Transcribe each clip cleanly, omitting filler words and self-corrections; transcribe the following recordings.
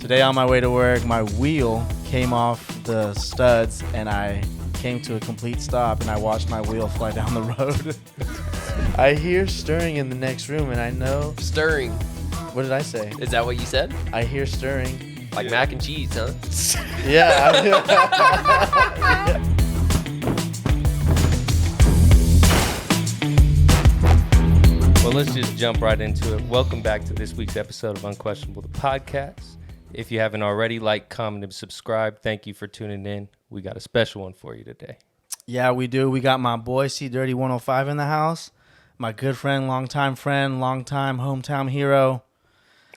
Today on my way to work, my wheel came off the studs and I came to a complete stop and I watched my wheel fly down the road. I hear stirring in the next room and I know... Stirring. What did I say? Is that what you said? I hear stirring. Like mac and cheese, huh? Yeah. Well, let's just jump right into it. Welcome back to this week's episode of Unquestionable The Podcast. If you haven't already, like, comment, and subscribe. Thank you for tuning in. We got a special one for you today. Yeah, we do. We got my boy C-Dirty 105 in the house. My good friend, longtime hometown hero.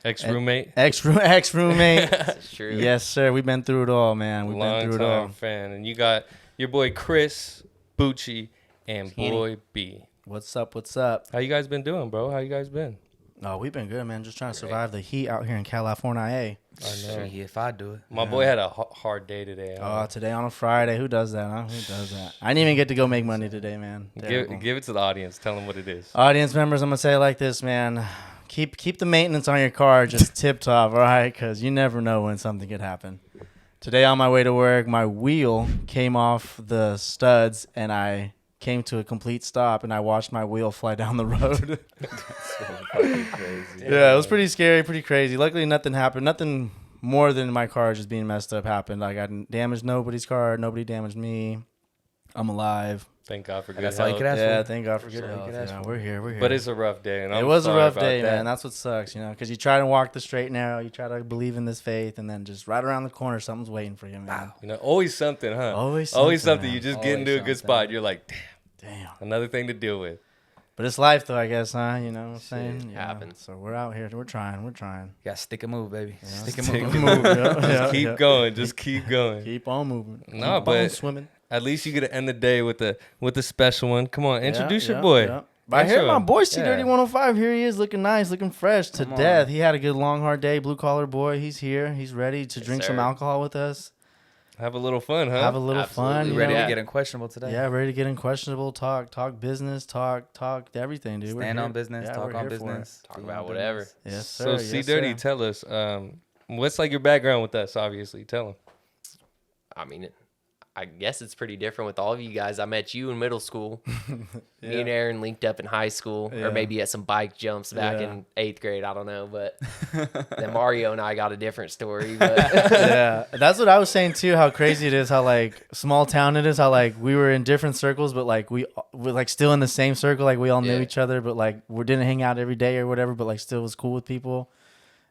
Ex-roommate. Ex-roommate. That's true. Yes, sir. We've been through it all, man. We've been through it all. Long-time fan. And you got your boy Chris, Bucci, and Boii B. What's up? What's up? How you guys been doing, bro? How you guys been? Oh, we've been good, man. Just trying to survive the heat out here in California. I know. If I do it. My boy had a hard day today. Today on a Friday. Who does that, huh? Who does that? I didn't even get to go make money today, man. Give it to the audience. Tell them what it is. Audience members, I'm going to say it like this, man. Keep the maintenance on your car just tip-top, all right? Because you never know when something could happen. Today on my way to work, my wheel came off the studs, and I came to a complete stop, and I watched my wheel fly down the road. That's so fucking crazy. Yeah, it was pretty scary, pretty crazy. Luckily, nothing happened. Nothing more than my car just being messed up happened. Like, I didn't damage nobody's car. Nobody damaged me. I'm alive. Thank God for good That's all you health. could ask Yeah, for. thank God for good That's all you health. could ask Yeah, for. we're here. But it's a rough day. And It I'm was a sorry rough about day, that. man. That's what sucks, because you try to walk the straight and narrow. You try to believe in this faith, and then just right around the corner, something's waiting for you, man. You know, always something, huh? Always something. man. You just Always get into a good something. spot. You're like, Damn. another thing to deal with. But it's life, though, I guess, huh? You know what I'm saying? Shit happens. So we're out here. We're trying. You got to stick and move, baby. Yeah, Stick and stick move. and move. Just keep going. Just keep going. Keep on moving. No, Keep on but swimming. at least you get to end the day with a special one. Come on, introduce Yeah, your boy. yeah. I hear Intro my him. boy C Yeah. Dirty 105. Here he is, looking nice, looking fresh to Come on. death. He had a good long hard day. Blue collar boy. He's here. He's ready to Yes, drink some sir. alcohol with us. Have a little fun, huh? Have a little Absolutely. fun. You you ready know? to get unquestionable today? Yeah, ready to get unquestionable. Talk business. Talk everything, dude. We're Stand here. on business, Yeah, talk we're on here for it. business. Talk do about on whatever. business. Yes, So sir. C Yes, Dirty, sir. tell us, what's like your background with us? Obviously, tell him. I mean, I guess it's pretty different with all of you guys. I met you in middle school. Me and Aaron linked up in high school, Yeah. or maybe at some bike jumps back Yeah. in 8th grade. I don't know, but then Mario and I got a different story. But Yeah, that's what I was saying too. How crazy it is. How like small town it is. How like we were in different circles, but like we're like still in the same circle. Like we all knew Yeah. each other, but like we didn't hang out every day or whatever. But like still was cool with people.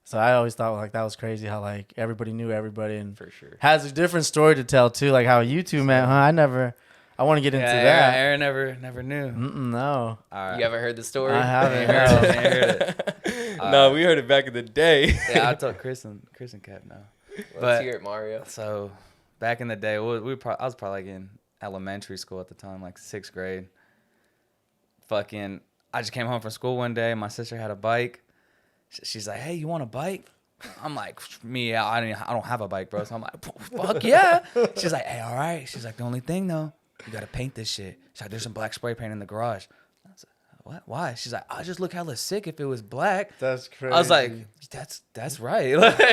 So I always thought like that was crazy. How like everybody knew everybody and for sure. has a different story to tell too. Like how you two met, huh? I want to get into Yeah, that. Aaron never knew. No, All right. You haven't heard the story? I haven't. Ain't No. heard it. No, we heard it back in the day. Yeah, I told Chris and Cap now. Let's But- hear it, Mario. So back in the day, I was probably like in elementary school at the time, like 6th grade. I just came home from school one day. My sister had a bike. She's like, "Hey, you want a bike?" I'm like, I don't have a bike, bro. So I'm like, "Fuck yeah!" She's like, "Hey, all right." She's like, "The only thing though, you gotta paint this shit." She's like, "There's some black spray paint in the garage." I was like, "What? Why?" She's like, "I just look hella sick if it was black." That's crazy. I was like, "That's right." Like, we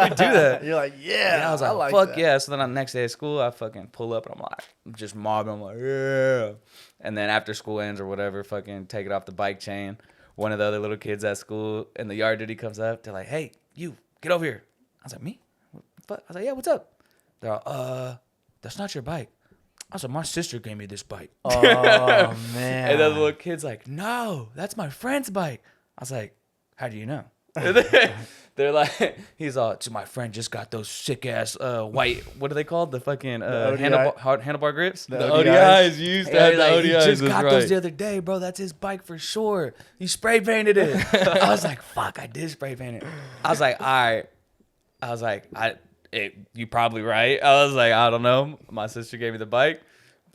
do that. You're like, yeah. I was like, fuck yeah. So then on the next day of school, I fucking pull up and I'm just mobbing. I'm like, yeah. And then after school ends or whatever, fucking take it off the bike chain. One of the other little kids at school in the yard duty comes up. They're like, "Hey, you, get over here." I was like, "Me? What the fuck?" I was like, "Yeah, what's up?" They're all, "That's not your bike." I was like, "My sister gave me this bike." Oh man. And then the little kid's like, "No, that's my friend's bike." I was like, "How do you know?" They're like, he's all, "My friend just got those sick ass white, what are they called? The fucking ODI? handlebar grips." The ODIs used to Yeah, have the like, he ODIs. just that's got right. those the other day, bro. That's his bike for sure. He spray painted it. I was like, fuck, I did spray paint it. I was like, all right. I was like, you probably right. I was like, I don't know. My sister gave me the bike.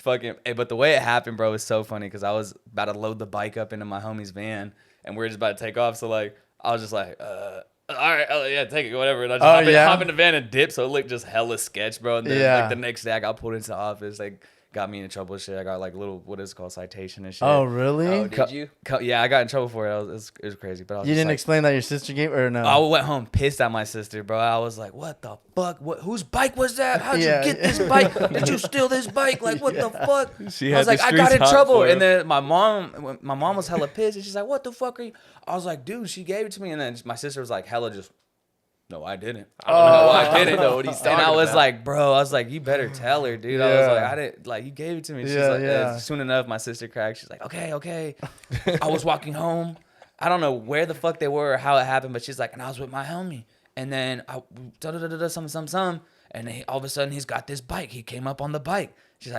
But the way it happened, bro, was so funny because I was about to load the bike up into my homie's van and we were just about to take off. So like, I was just like, all right, yeah, take it, whatever. And I just hop in the van and dip. So it looked just hella sketch, bro. And then like the next day I got pulled into the office, like got me in trouble and shit. I got like little, what is it called, citation and shit. Oh, really? Oh, did you? Yeah, I got in trouble for it. It was crazy. But I was You just didn't like, explain that your sister gave or no? I went home pissed at my sister, bro. I was like, what the fuck? Whose bike was that? How'd Yeah. you get this bike? Did you steal this bike? Like, what the fuck? She I had was the like, I got streets in hot trouble. for him. And then my mom was hella pissed. And she's like, what the fuck are you? I was like, dude, she gave it to me. And then my sister was like, hella just, no, I didn't. I don't know. I didn't know what he's talking And I was about. like, bro, I was like, you better tell her, dude. I was Yeah. like, I didn't, like, you gave it to me. She's Yeah, like, yeah. soon enough, my sister cracked. She's like, okay. I was walking home. I don't know where the fuck they were or how it happened, but she's like, and I was with my homie. And then some. And then all of a sudden, he's got this bike. He came up on the bike. She's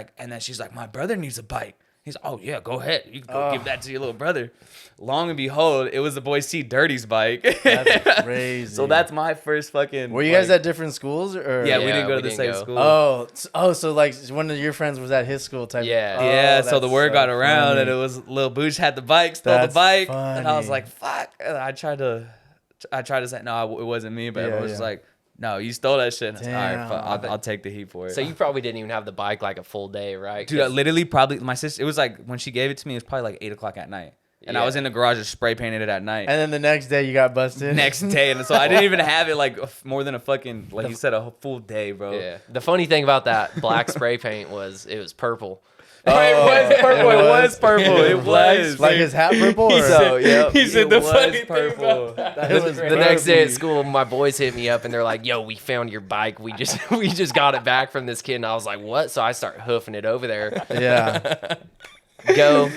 like, my brother needs a bike. He's, oh yeah, go ahead. You can go give that to your little brother. Long and behold, it was the boy C Dirty's bike. That's crazy. So that's my first fucking. Were you guys at different schools or? Yeah, we Yeah, didn't go we to the didn't same go. school. Oh, so like one of your friends was at his school type. Yeah. Oh, Yeah, so the that's word so got around funny. and it was Lil Booch had the bike, stole That's the bike, and I was funny. like, "Fuck!" And I tried to say no, it wasn't me, but Yeah, everyone was just yeah. like, "No, you stole that shit." And I was like, all Damn. right, fuck, I'll take the heat for it. So you probably didn't even have the bike like a full day, right? dude, I 'Cause- literally probably my sister. It was like when she gave it to me, it was probably like 8 o'clock at night, and I Yeah. was in the garage just spray painted it at night. And then the next day you got busted. Next day, and so I didn't even have it like more than a fucking like you said a full day, bro. yeah. The funny thing about that black spray paint was it was purple. it was purple. It was purple. It was like his hat purple. Or? So, yep, he said it the was funny thing purple. about that. It was The next day at crazy. school, my boys hit me up and they're like, "Yo, we found your bike. We just got it back from this kid." And I was like, "What?" So I start hoofing it over there. Yeah, Go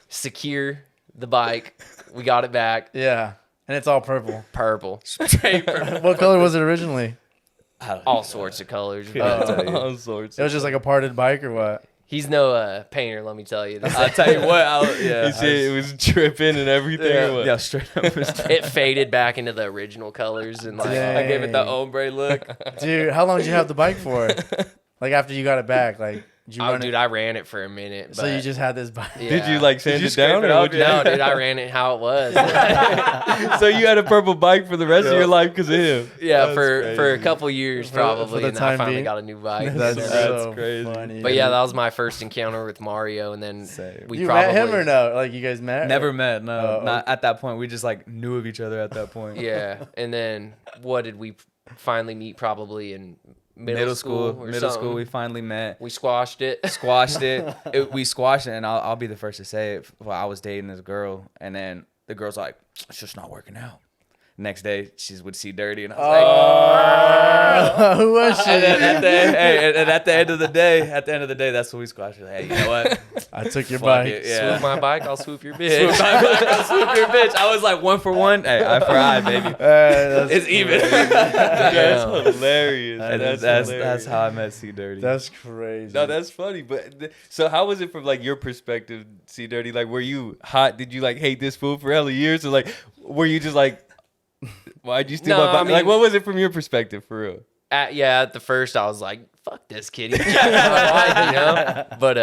secure the bike. We got it back. yeah, and it's all purple. Purple. Straight purple. What color was it originally? All sorts of colors. All sorts. It was just like a parted bike or what? He's no painter, let me tell you. I'll tell you what. He said it was tripping and everything. or what? Yeah, straight up. It faded back into the original colors and like I gave it the Dang. ombre look. Dude, how long did you have the bike for? Like after you got it back, like did you oh, run dude, it? I ran it for a minute. So but you just had this bike. yeah. Did you like sand you it scrape down it or off? would you? No, dude, I ran it how it was. So you had a purple bike for the rest of your life because of him. Yeah, That's for a crazy. couple years For probably, the and I time finally being. got a new bike. That's so crazy. funny. But yeah, that was my first encounter with Mario, and then Same. we you probably met him or no? Like you guys met? Never met. No, Oh, not at that point. We just like knew of each other at that point. Yeah, and then what did we finally meet? Probably in middle school. Or Middle something. school. We finally met. We squashed it. Squashed it. We squashed it, and I'll be the first to say it. Well, I was dating this girl, and then the girl's like, "It's just not working out." Next day, she would see Dirty, and I was like, Who was she? and then at the end of the day, that's when we squashed it. Hey, you know what? I took your Fuck bike. it, yeah. Swoop my bike, I'll swoop your bitch. Swoop your bitch. I was like 1 for 1. Hey, eye for eye, baby. That's It's even. That's hilarious. And That's that's hilarious. how I met C Dirty. That's crazy. No, that's funny. But so, how was it from like your perspective, C Dirty? Like, were you hot? Did you like hate this fool for hella years, or like, were you just like, why'd you steal No, my bike? I mean- Like, what was it from your perspective, for real? At the first, I was like, "Fuck this kid," he's jacking my bike, you know. But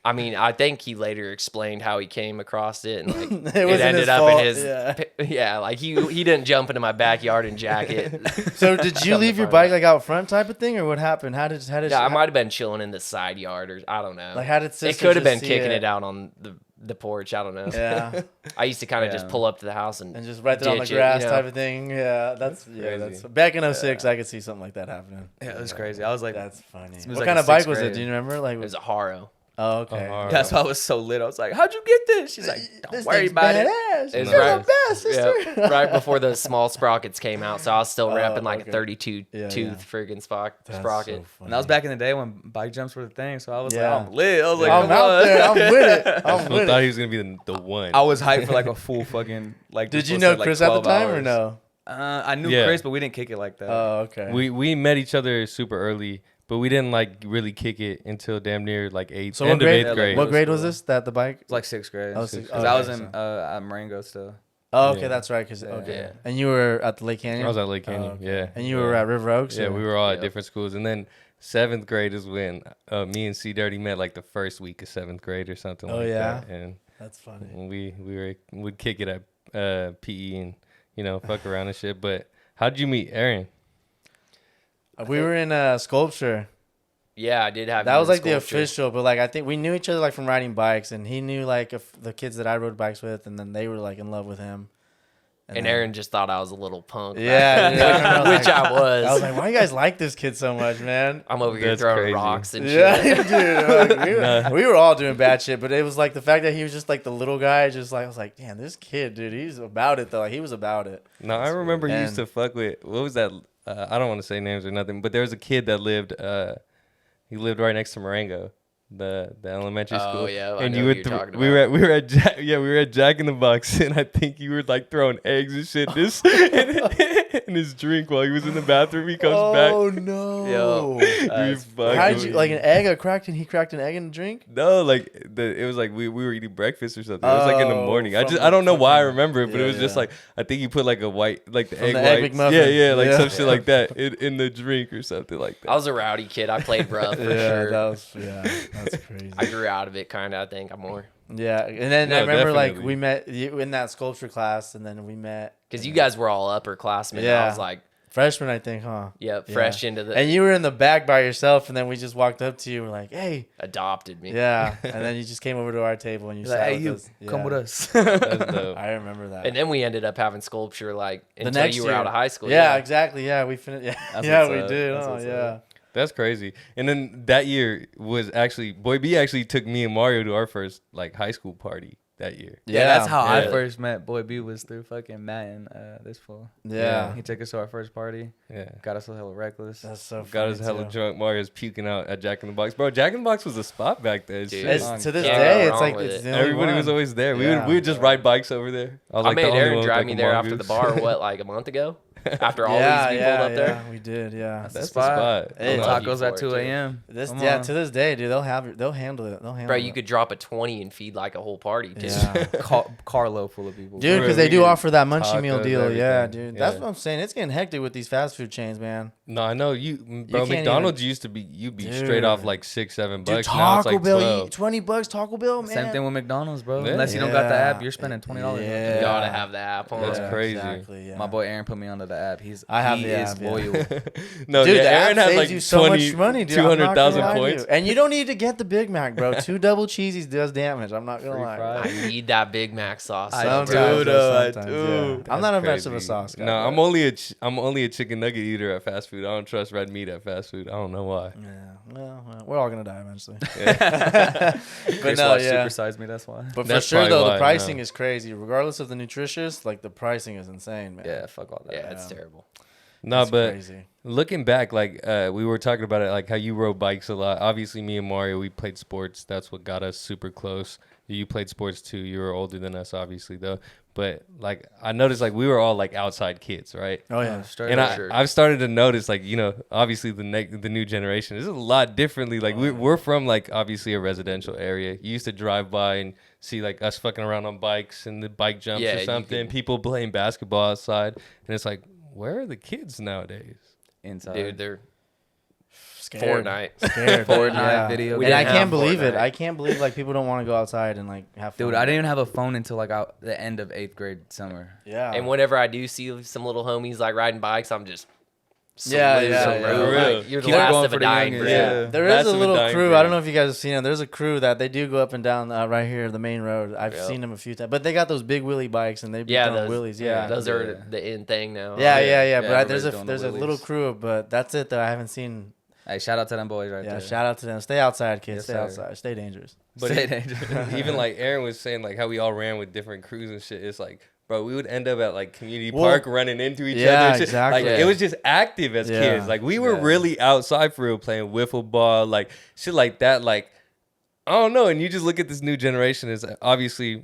I mean, I think he later explained how he came across it, and like It wasn't ended his up fault, in his yeah. like he didn't jump into my backyard and jack it. So did you Come to leave your find bike out. like out front type of thing, or what happened? How did Yeah, I might have been chilling in the side yard, or I don't know. like how did It sister could have been just see kicking it out on the porch. I don't know. Yeah, I used to kind of just Yeah. pull up to the house and and just right there on the ditch it, grass you know? type of thing. Yeah, that's crazy. back in 06, I could see something like that happening. Yeah, it was crazy. I was like, That's funny. was What like kind a of bike sixth was it? grade. Do you remember? Like, It was a Haro. oh, okay. Oh, that's why I was so lit. I was like, "How'd you get this?" She's like, "Don't This worry thing's about it." badass. It's You're right- the best, sister. Yeah, right before the small sprockets came out, so I was still Oh, wrapping like okay. a 32 Yeah, tooth yeah. friggin' That's sprocket. so And that was back in the day when bike jumps were the thing. So I was Yeah. like, "I'm lit." I was like, I'm "Come out on." there. I'm with it. I'm I with thought it. he was gonna be the one. I was hyped for like a full fucking like. Did this you was know like Chris at the 12 time or hours. no? I knew Yeah. Chris, but we didn't kick it like that. Oh, okay. we met each other super early, but we didn't like really kick it until damn near like eighth, So end what of grade? eighth like, grade. What grade Middle was school. this? That the bike? It was like 6th grade. Oh, Because sixth- I was okay, in so- at Marengo still. Oh, okay, Yeah. that's right. Cause okay, Yeah. and you were at the Lake Canyon. I was at Lake Canyon. okay. Yeah, And you were at River Oaks. Yeah, or- we were all at Yeah. different schools, and then 7th grade is when me and C Dirty met, like the first week of 7th grade or something. Oh, like yeah? that. And That's funny. would kick it at PE and fuck around and shit. But how did you meet Aaron? We were in sculpture. Yeah, I did have. That you was in like the sculpture. official, but like I think we knew each other like from riding bikes, and he knew like the kids that I rode bikes with, and then they were like in love with him. And then- Aaron just thought I was a little punk. Yeah, dude, I remember, which I was. I was like, why do you guys like this kid so much, man? I'm over here That's throwing crazy. rocks and Yeah, shit. dude. Like, we were all doing bad shit, but it was like the fact that he was just like the little guy. Just like I was like, damn, this kid, dude, he's about it though. Like, he was about it. No, I remember you used And- to fuck with, what was that? I don't want to say names or nothing, but there was a kid that lived, he lived right next to Marengo, the elementary Oh, school. yeah, I and know you who would, you're talking we were at Jack in the Box, and I think you were like throwing eggs and shit in his drink while he was in the bathroom. He comes back. Oh no! Yo. We fucking- How did you like an egg? He cracked an egg in the drink. No, like it was like we were eating breakfast or something. It was like in the Oh, morning. from I don't know the why I fucking- remember it, but it was yeah, just yeah. like I think he put like a white, like the From egg the Egg whites. McMuffin. Yeah, like Yeah. some shit like that in the drink or something like that. I was a rowdy kid. I played rough for Yeah, sure. that's crazy. I grew out of it, kind of. I think I'm more Yeah, and then No, I remember like definitely. we met you in that sculpture class, and then we met because you guys were all upperclassmen. Yeah. I was like, freshman, I think, huh? yeah, Yeah. fresh into the And you were in the back by yourself, and then we just walked up to you. We're like, "Hey, adopted me. yeah," and then you just came over to our table and you He's like, sat hey, with you, us. come Yeah. with us. That's dope. I remember that. And then we ended up having sculpture like The until next you were year. out of high school. Yeah, exactly. Yeah, we finished. Yeah, That's yeah, what's we up. did. That's Oh, what's yeah. up. That's crazy. And then that year was actually Boii B actually took me and Mario to our first like high school party that year. Yeah, that's how I yeah. first met Boii B was through fucking Matt and this fool. Yeah. He took us to our first party. Yeah. Got us a hella reckless. That's so funny. Got us hella too. drunk. Mario's puking out at Jack in the Box. Bro, Jack in the Box was a spot back then. Dude. Shit. It's, to this Can't go day, it's wrong like with it's it. the only Everybody was one. always there. Yeah. We would just ride bikes over there. I was I like the made only Aaron one with, drive like, me a there after the mongoose. bar. What, like a month ago? After all Yeah, these people yeah, up there. yeah, we did. Yeah. That's the spot. spot. Hey, I love love you Tacos for at it, 2 too. a.m. This Come yeah, on. to this day, dude, they'll handle it. They'll handle Bro, it. you could drop a 20 and feed like a whole party. Too. Yeah. Carlo full of people. Dude, Bro, because they we do get offer that munchie meal tacos, deal. Yeah, everything. dude. That's Yeah. what I'm saying. It's getting hectic with these fast food chains, man. No, I know you, bro. can't McDonald's used to be you'd be straight off Dude. like $6-7 Dude, bucks. Now it's Taco like Bell, 12. $20 Taco Bell, man. Same thing with McDonald's, bro. Yeah. Unless you don't got the Yeah. app, you're spending $20. Yeah. You gotta have the app on. That's Yeah, crazy. Exactly, yeah. My boy Aaron put me onto the app. I have he the is app, yeah. loyal. No, Dude, yeah, the Aaron app had saves like you so 20, much money, dude. I'm not gonna 200,000 lie to you. points. And you don't need to get the Big Mac, bro. 2 double cheesies does damage. I'm not gonna Free lie. fries. I need that Big Mac sauce. I so Sometimes, bad. do, bro, though, I sometimes, do. yeah. I'm not a That's much of a crazy. sauce guy. No, but- I'm only a chicken nugget eater at fast food. I don't trust red meat at fast food. I don't know why. Yeah, well, we're all gonna die eventually. Chris But no, watched yeah. Supersize Me. That's why. But for That's sure probably though, why, the pricing yeah. is crazy. Regardless of the nutritious, like the pricing is insane, man. Yeah, fuck all that. Yeah, it's terrible. No, It's but crazy. looking back, like we were talking about it, like how you rode bikes a lot. Obviously, me and Mario, we played sports. That's what got us super close. You played sports too. You were older than us, obviously, though. But like I noticed, like we were all like outside kids, right? Oh yeah. straight And up. I've started to notice, like, you know, obviously the new generation is a lot differently. Like we're from like obviously a residential area. You used to drive by and see like us fucking around on bikes and the bike jumps Yeah, or you something. could- People playing basketball outside, and it's like, where are the kids nowadays? Inside. Dude, they're Scared. Fortnite. Scared. Fortnite yeah. video We And I didn't can't have believe it. Fortnite. I can't believe like people don't want to go outside and like have fun. Dude, I didn't even have a phone until like the end of 8th grade summer. Yeah. And whenever I do see some little homies like riding bikes, I'm just Yeah, salute yeah, them, yeah. bro. For real. Like, you're the Keep last going of for a the dying youngest. breed. Yeah. There That's is a a little dying crew. breed. I don't know if you guys have seen it. There's a crew that they do go up and down right here, the main road. I've Yep. seen them a few times, but they got those big wheelie bikes and they be Yeah, throwing those, wheelies. Yeah, those Yeah. are the in thing now. yeah. Yeah, But there's everybody's doing the a little wheelies. crew, but that's it that I haven't seen. Hey, shout out to them boys right Yeah, there. shout out to them. Stay outside, kids. Yes, Stay sir. outside. Stay dangerous. But Stay dangerous. even like Aaron was saying, like how we all ran with different crews and shit. It's like, bro, we would end up at like community Well, park running into each yeah, other. And shit. exactly. Like Yeah. it was just active as Yeah. kids. Like we were Yeah. really outside for real, playing wiffle ball, like shit like that. Like I don't know. And you just look at this new generation. Is obviously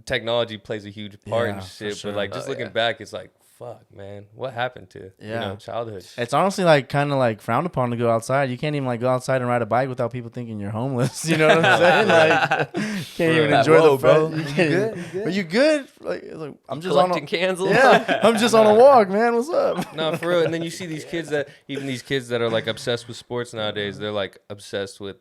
technology plays a huge part Yeah, and for shit. sure. But like just Oh, looking yeah. back, it's like, fuck, man, what happened to Yeah. childhood? It's honestly like kind of like frowned upon to go outside. You can't even like go outside and ride a bike without people thinking you're homeless. You know what I'm saying? Like, can't even Like, enjoy whoa, the bro. fun. You can't good? even- You good? Are you good? Like, I'm just on. Collecting cans. Yeah, I'm just on a walk, man. What's up? No, for real. And then you see these kids that are like obsessed with sports nowadays. They're like obsessed with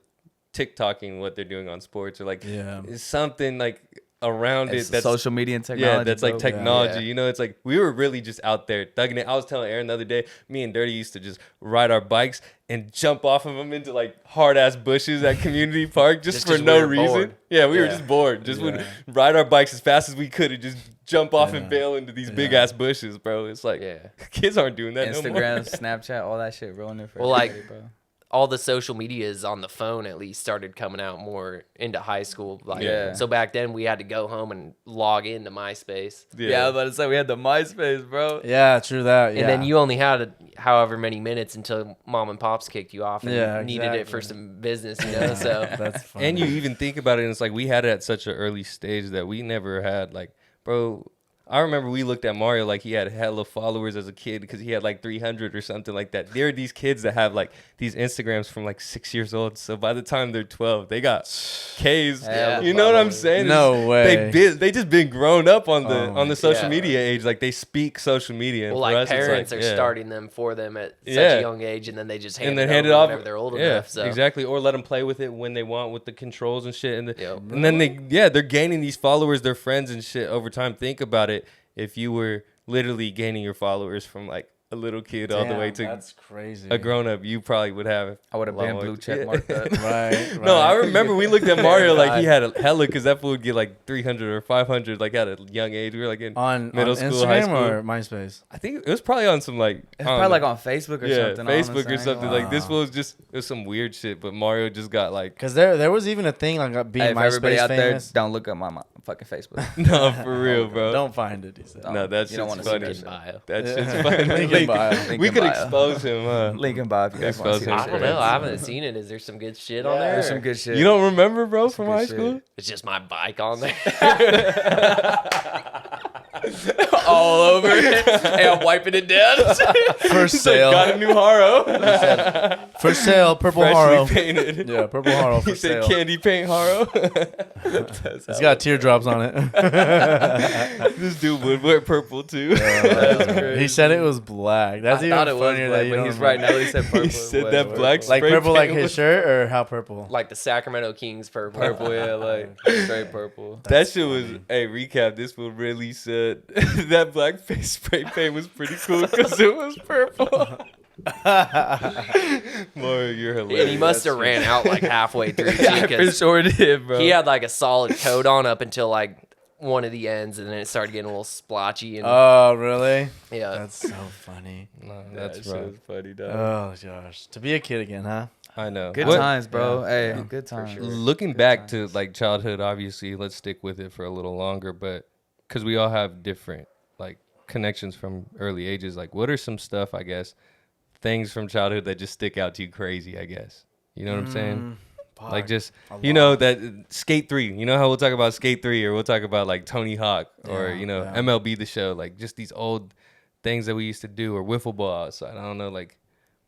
TikToking what they're doing on sports, or like Yeah. it's something like around It's it that's social media and technology. yeah, that's like bro. technology. Yeah. You know, it's like we were really just out there thugging it. I was telling Aaron the other day, me and Dirty used to just ride our bikes and jump off of them into like hard ass bushes at Community Park just for 'cause no we were reason. bored. Yeah, we were Yeah. just bored. Just would ride our bikes as fast as we could and just jump off and bail into these big ass bushes, bro. It's like kids aren't doing that no more. Instagram, Snapchat, all that shit ruined it for Well, like, everybody, bro. all the social medias on the phone at least started coming out more into high school. Like, Yeah. So back then we had to go home and log into MySpace. Yeah, I was about to say we had the MySpace, bro. Yeah, true that. Yeah. And then you only had however many minutes until mom and pops kicked you off and Yeah, needed it for exactly. some business, you know? So That's funny. And you even think about it, and it's like we had it at such an early stage that we never had like, bro. I remember we looked at Mario like he had hella followers as a kid because he had like 300 or something like that. There are these kids that have like these Instagrams from like 6 years old. So by the time they're 12, they got K's. Yeah, You know what I'm saying? No way. They just been grown up on the Oh on the social yeah. media age. Like they speak social media. And well, for like us, it's parents are yeah. starting them for them at such Yeah. a young age, and then they just hand and then it hand it over off whenever they're old yeah, enough. So exactly, or let them play with it when they want with the controls and shit. And, Yep. and then they're gaining these followers, their friends and shit over time. Think about it. If you were literally gaining your followers from like a little kid all the way to that's crazy. a grown up, you probably would have. I would have a lot been more- blue check Yeah. marked that. Right. No, I right. remember we looked at Mario like he had a hella because that fool would get like 300 or 500 like at a young age. We were like in on middle on school, Instagram high school. or MySpace. I think it was probably on some like It's probably like on Facebook or yeah, something. Facebook or honestly. something. Like this was just it was some weird shit. But Mario just got like Because there was even a thing like being Hey, for everybody MySpace out famous. there, don't look up my fucking Facebook. no for real, bro. Don't find it. He said. No, that's You don't just wanna funny. see that shit. That Yeah. shit's funny. Link in Link- bio. Link we in could bio. expose him, huh? Link in bio if you guys want to see Expose that him. I shit. don't know. I haven't seen it. Is there some good shit on there? There's some good shit. You don't remember, bro, from good high shit. school? It's just my bike on there. all over it. Hey, I'm wiping it down. For sale. Got a new Haro. For sale. Purple Freshly Haro. painted. Yeah, purple Haro for He said sale. candy paint Haro. It's got teardrops on it. This dude would wear purple too. He said it was black. That's I even thought it was funnier black, that you but don't he's right remember. now. He said purple. He said It that was black purple. Like spray purple, like paint his was- shirt, or how purple? Like the Sacramento Kings purple. Purple, yeah, like straight purple. That shit was, hey, recap, this one really said that black face spray paint was pretty cool because it was purple. Mario, you're hilarious. And he must have ran out like halfway through too, I for 'cause sure did, bro. he had like a solid coat on up until like one of the ends, and then it started getting a little splotchy. And Oh, really? yeah, That's so funny. No, that that's shit right. was funny, dog. Oh gosh, to be a kid again, huh? I know. Good What- times, bro. Hey, good times. sure. Looking back to like childhood, obviously, let's stick with it for a little longer, but because we all have different like connections from early ages. Like, what are some stuff, I guess, things from childhood that just stick out to you crazy, I guess? You know what I'm saying? Like just you know that Skate 3. You know how we'll talk about Skate 3, or we'll talk about like Tony Hawk, or Yeah, you know yeah. MLB The Show. Like just these old things that we used to do, or wiffle ball outside. I don't know, like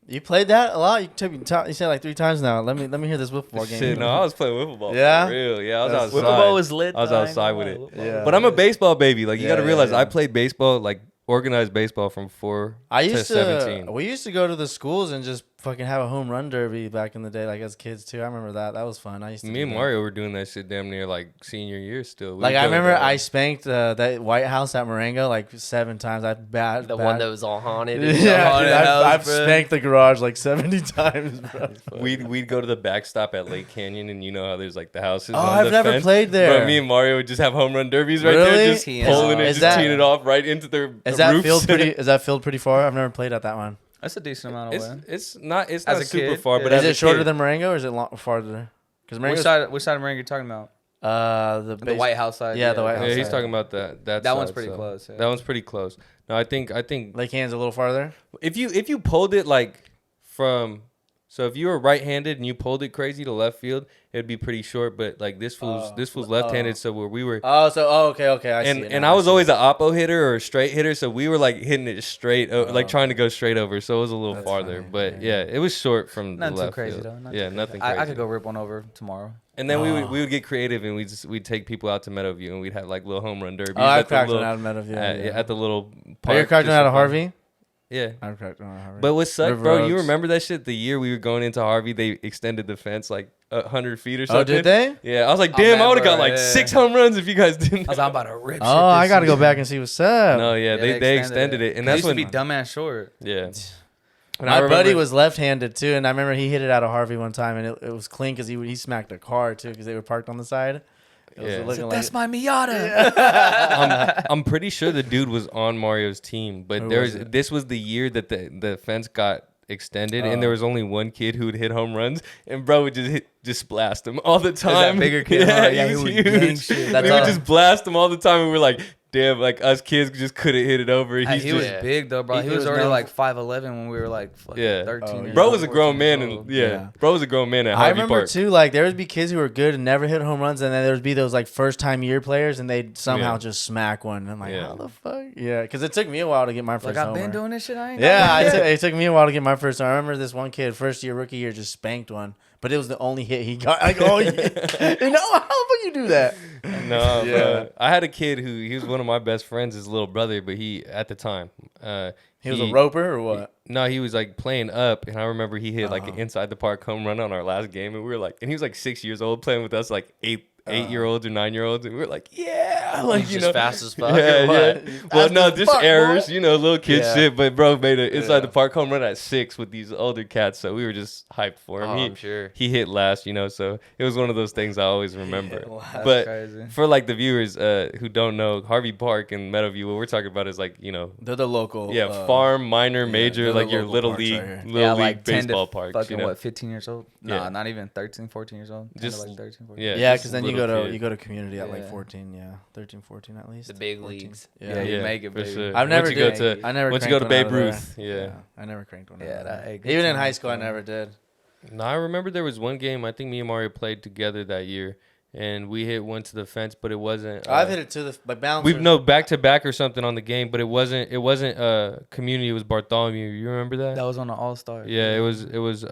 You played that a lot. You said like 3 times now. Let me hear this wiffle ball game. shit. No, I was playing wiffle ball. Yeah? For real. Yeah, I was That's- outside. Wiffle ball was lit. I was though, ain't outside gonna with lie. it. Wiffle ball Yeah. was But I'm a baseball baby. Like you Yeah, got to realize, yeah. I played baseball, like organized baseball, from 4 I to used 17. We used to go to the schools and just fucking have a home run derby back in the day, like as kids too. I remember that. That was fun. I used to. Me do and that. Mario were doing that shit damn near like senior year still. We Like would I go remember, down. I spanked that White House at Marengo like 7 times. I bad the one that was all haunted. And Yeah, stuff. dude, haunted house, I've bro. spanked the garage like 70 times, bro. We'd go to the backstop at Lake Canyon, and you know how there's like the houses. Oh, on I've the never fence? played there. Bro, me and Mario would just have home run derbies right Really? there, just Teeing pulling off. it, Is just that- teeing it off right into their Is that roofs. field pretty? Is that field pretty far? I've never played at that one. That's a decent amount of way. It's not As not a super kid, far, yeah. but Is as it a shorter kid, than Marengo or is it farther? Because Which side of Marengo are you talking about? the The White House side. Yeah, the White House Yeah, he's side. talking about that. That That one's side, pretty so- close, yeah. That one's pretty close. No, I think Lake Canyon's a little farther. if you pulled it like from, so if you were right-handed and you pulled it crazy to left field, it'd be pretty short. But like this fool's left-handed, so where we were. Okay. I see. And it and now, I was see always it. an oppo hitter or a straight hitter, so we were like hitting it straight, like trying to go straight over. So it was a little That's farther, funny, but yeah, it was short from Nothing the too left crazy field. though. Not Yeah, too nothing crazy. crazy. I could go rip one over tomorrow. And then we would get creative, and we'd take people out to Meadowview, and we'd have like little home run derbies. Oh, I at the cracked little, one out of Meadowview. at, yeah. at the little Oh, park. you're cracked one just out of for fun. Harvey? Yeah. I've cracked on a Harvey. But what sucked, River bro, you Oaks. remember that shit? The year we were going into Harvey, they extended the fence like 100 feet or something. Oh, did they? Yeah. I was like, damn, I would have got remember, like yeah. 6 home runs if you guys didn't. I was about to rip. Oh, shit I this got to go season. back and see what's up. No, yeah, they extended it. And that's used when. to be dumbass short. Yeah. And I My buddy remember- was left-handed too, and I remember he hit it out of Harvey one time, and it was clean because he smacked a car too because they were parked on the side. It was Yeah. looking like That's my Miata. I'm pretty sure the dude was on Mario's team, but Who there's was it? this was the year that the fence got extended, and there was only one kid who would hit home runs, and bro would just blast him all the time. bigger kid, huh? Yeah, he was would huge. gang shit. That's We would all. just blast him all the time, and we're like, damn, like us kids just couldn't hit it over. Hey, He's he just, was big though, bro. he He was was already known like 5'11" when we were like fucking Yeah. 13. Oh, years bro old, was a grown 14 man, years and old. yeah, bro was a grown man at I Harvey remember Park. too, like there would be kids who were good and never hit home runs, and then there would be those like first-time year players, and they'd somehow Yeah. just smack one. And I'm like, Yeah. how the fuck? Yeah, because it took me a while to get my first Like I've homer. been doing this shit. I ain't. Yeah, it took me a while to get my first. I remember this one kid, first year, rookie year, just spanked one, but it was the only hit he got. Like, oh, yeah. You know how the fuck you do that? No, Yeah. bro. I had a kid he was one of my best friends, his little brother, but he at the time He was a roper or what? No, he was like playing up, and I remember he hit like an inside the park home run on our last game, and we were like, and he was like 6 years old playing with us, like 8-year-olds or 9-year-olds, and we were like, yeah, like He's you just know, fast as fuck. yeah, or what? yeah. Well, no, as just fuck, errors, boy. you know, little kid Yeah. shit. But bro made an inside Yeah. the park home run at 6 with these older cats, so we were just hyped for him. Oh, he, I'm sure. he hit last, you know, so it was one of those things I always remember. last. But crazy. for like the viewers who don't know, Harvey Park and Meadowview, what we're talking about is like, you know, They're the local. yeah, farm, minor, yeah, major, they're the like your local little parks league, right here. little Yeah, league like 10 baseball to parks. fucking You know, what, 15 years old? Nah, Yeah. not even 13, 14 years old. 10 to Just- like 13, 14. yeah, Yeah, just because then you little go kid. to community at like Yeah. 14, 13, 14 at least. The big 14. leagues. Yeah, you make it, for baby. sure. I've Once never you go did. to I never. once you go to cranked Babe one out of Ruth, there. yeah. I never cranked one. Yeah, out of that there. egg Even in gets high me school, I going. never did. No, I remember there was one game I think me and Mario played together that year, and we hit one to the fence, but it wasn't. I've hit it to the balance. We've no back to back or something on the game, but it wasn't community. It was Bartholomew. You remember that? That was on the All Star. Yeah, it was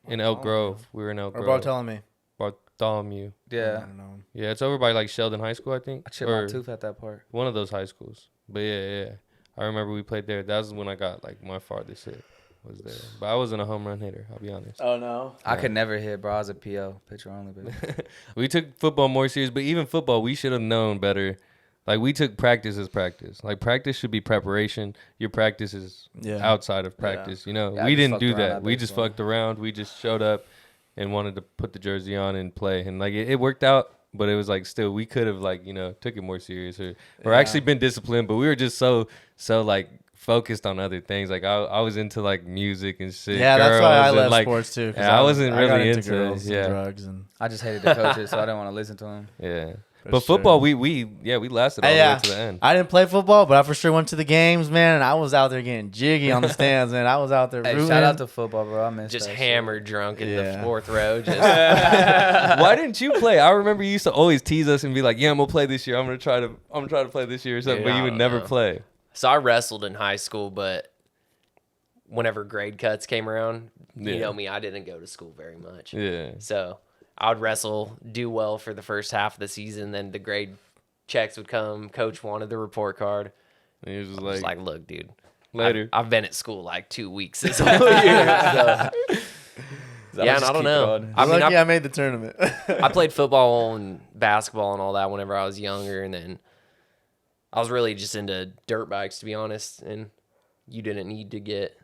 in Elk Grove. We were in Elk Or Grove. Bartholomew. Bartholomew. I Yeah. don't know. Yeah, it's over by like Sheldon High School, I think. I chipped my tooth at that part. One of those high schools. But yeah. I remember we played there. That was when I got like my farthest hit was there. But I wasn't a home run hitter, I'll be honest. Oh no. I could never hit, bro. I was a PO, pitcher only, baby. We took football more serious, but even football, we should have known better. Like we took practice as practice. Like practice should be preparation. Your practice is outside of practice. You know, Yeah, I we just didn't fucked do around that. at We just baseball. fucked around. We just showed up and wanted to put the jersey on and play. And like it worked out, but it was like still we could have like, you know, took it more serious or actually been disciplined. But we were just so like focused on other things. Like I was into like music and shit. Yeah, that's why I girls, and, love like, sports too. 'cause Yeah, I wasn't got really into into girls and yeah. drugs and. I just hated the coaches, so I didn't want to listen to them. Yeah. For But sure. football, we lasted all the way to the end. I didn't play football, but I for sure went to the games, man. And I was out there getting jiggy on the stands, man. I was out there Hey, rooting. shout out to football, bro. I miss Just that hammered drunk in the Yeah. 4th row. Just Why didn't you play? I remember you used to always tease us and be like, "Yeah, I'm gonna play this year. I'm gonna try to play this year or something." Dude, but you I would don't never know. play. So I wrestled in high school, but whenever grade cuts came around, Yeah. you know me, I didn't go to school very much. Yeah. So I would wrestle, do well for the first half of the season, then the grade checks would come. Coach wanted the report card. And he was just I was like, like, look, dude, later. I've been at school like 2 weeks this whole year. So. Yeah, and I don't know. I mean, Lucky I made the tournament. I played football and basketball and all that whenever I was younger, and then I was really just into dirt bikes, to be honest. And you didn't need to get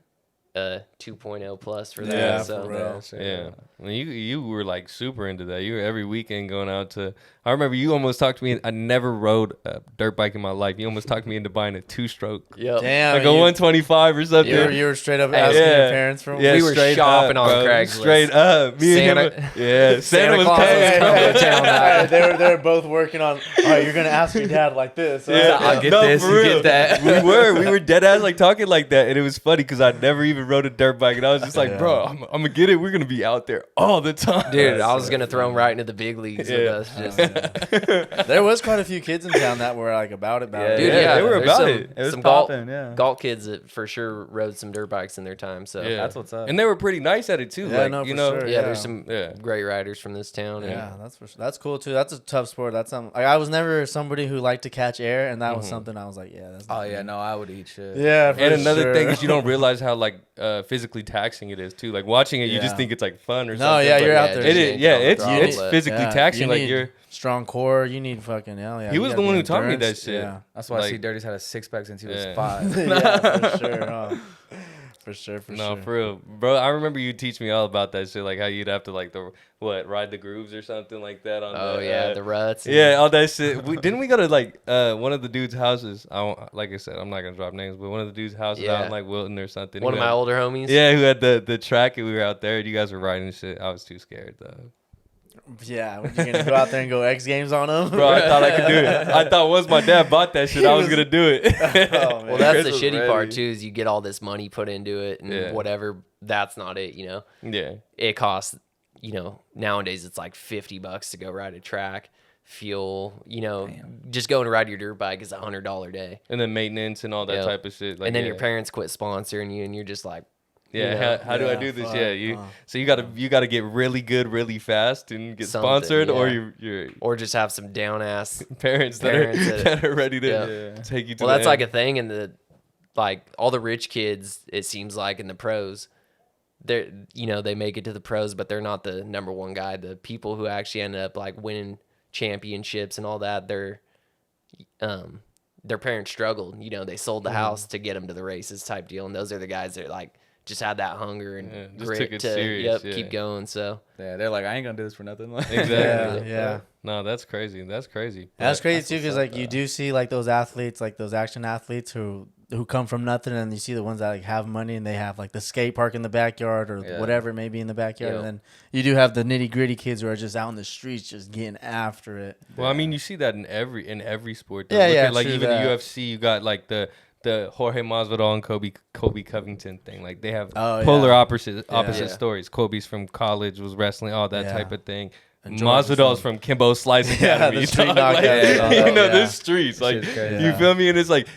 a 2.0 plus for that. Yeah, so for real. Yeah. I mean, you were like super into that. You were every weekend going out to. I remember you almost talked to me. I never rode a dirt bike in my life. You almost talked me into buying a 2-stroke, Yep. Damn, like a 125 or something. you were straight up asking yeah. your parents for one. Yeah, We were straight shopping up, on bro. Craigslist. Straight up. Me and Santa- him. Yeah, Santa was Claus was paying. coming to town that they were both working on. All right, you're gonna ask your dad like this. Yeah, I'll get no, this, for you real. get that. we were dead ass like talking like that, and it was funny because I never even even rode a dirt bike, and I was just like, bro, I'm gonna get it. We're gonna be out there all the time, Dude, I was gonna throw him right into the big leagues with us. Just, There was quite a few kids in town that were like about it. dude, yeah, they were there's about some, it. It was some popping, yeah. Galt kids that for sure rode some dirt bikes in their time. So Yeah. That's what's up. And they were pretty nice at it too. Yeah, like, no, you for know, sure. yeah, there's some Yeah. great riders from this town. Yeah, that's for sure. That's cool too. That's a tough sport. That's like I was never somebody who liked to catch air, and that was something I was like, yeah, that's. Oh not yeah, me. no, I would eat shit. Yeah, for And another sure. thing is you don't realize how like physically taxing it is too. Like watching it, you just Yeah. think it's like fun or No, something. yeah, but you're out there. It is, yeah, it's throttle, physically Yeah, taxing. you Like need you're. strong core. You need fucking hell yeah. He you was gotta the be one who taught me that endurance. shit. Yeah. That's why I Like- see Dirty's had a 6-pack since he was Yeah. 5. Yeah, for sure. Huh? For sure. No, sure. for real, bro. I remember you teach me all about that shit, like how you'd have to like ride the grooves or something like that on. Oh the, yeah, the ruts. and- yeah, all that shit. Didn't we go to like one of the dudes' houses? Like I said, I'm not gonna drop names, but one of the dudes' houses out Yeah. in like Wilton or something. One who of my had- older homies. Yeah, who had the track and we were out there and you guys were riding shit. I was too scared though. Yeah, when you gonna go out there and go X Games on them? Bro, I thought I could do it. I thought once my dad bought that shit, I was gonna do it. Oh, man. Well, that's Chris the was shitty part ready. too. Is you get all this money put into it and Yeah. whatever. That's not it. You know, Yeah. it costs. You know, nowadays it's like $50 to go ride a track, fuel. You know, just going to ride your dirt bike is $100 a day. And then maintenance and all that Yep. type of shit. Like, And then yeah. your parents quit sponsoring you, and you're just like, Yeah, you know, how do I Yeah, do this? fuck, Yeah, so you gotta get really good really fast and get Something, sponsored, or yeah. your or just have some down ass. parents that are ready to take you to. Well, the that's like end. a thing in the, like all the rich kids. It seems like in the pros, they're they make it to the pros, but they're not the number one guy. The people who actually end up like winning championships and all that, their parents struggled. They sold the house to get them to the races type deal, and those are the guys that like just had that hunger and just grit took it to serious, yeah. keep going. So Yeah, they're like, I ain't gonna do this for nothing. Exactly. Yeah. No, that's crazy. That's crazy. That's But- crazy too, because like you do see like those athletes, like those action athletes who come from nothing, and you see the ones that like have money and they have like the skate park in the backyard or Yeah. whatever it may be in the backyard, Yeah. and then you do have the nitty gritty kids who are just out in the streets just getting after it. Well, I mean, you see that in every sport. Though. Yeah, Look yeah, at, like true even that. the UFC, you got like the Jorge Masvidal and Kobe Covington thing. Like they have Oh, polar yeah. opposite Yeah. stories. Kobe's from college, was wrestling, all that Yeah. type of thing. And Jordan's Masvidal's from Kimbo Slice Yeah, Academy. the street dog. Like, knockouts and all that, the yeah. streets. Like Shit's crazy. you Yeah. feel me? And it's like,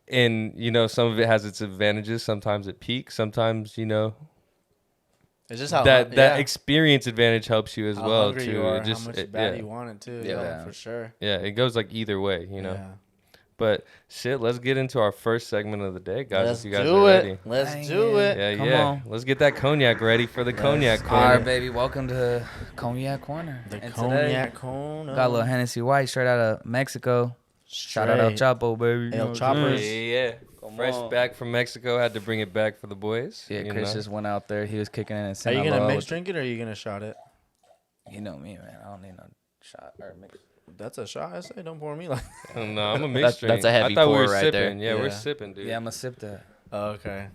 and some of it has its advantages. Sometimes it peaks. Sometimes It's just how that yeah. experience advantage helps you as how well hungry too. you are, It just how much it- bad yeah. you want it too. Yeah. Yeah, for sure. Yeah, it goes like either way, Yeah. But shit, let's get into our first segment of the day, guys. Let's if you guys do are it. ready. Let's Dang do it. it. Yeah, Come yeah. on. Let's get that cognac ready for the cognac All corner. right, baby. Welcome to Cognac Corner. The And Cognac today, Corner. got a little Hennessy White straight out of Mexico. Shout out El Straight. Chapo, baby. You know El what I'm Chappers. saying? Yeah. Fresh on. back from Mexico, had to bring it back for the boys. Yeah, you Chris know? just went out there. He was kicking in and Are saying, you gonna mix drink it or are you gonna shot it? You know me, man. I don't need no shot or mix. That's a shot. I say don't pour me like. No, I'm a That's- mixed drink. that's a heavy I thought we pour were right sipping. there. Yeah, we're Yeah. sipping, dude. Yeah, I'm gonna sip that. Oh, okay.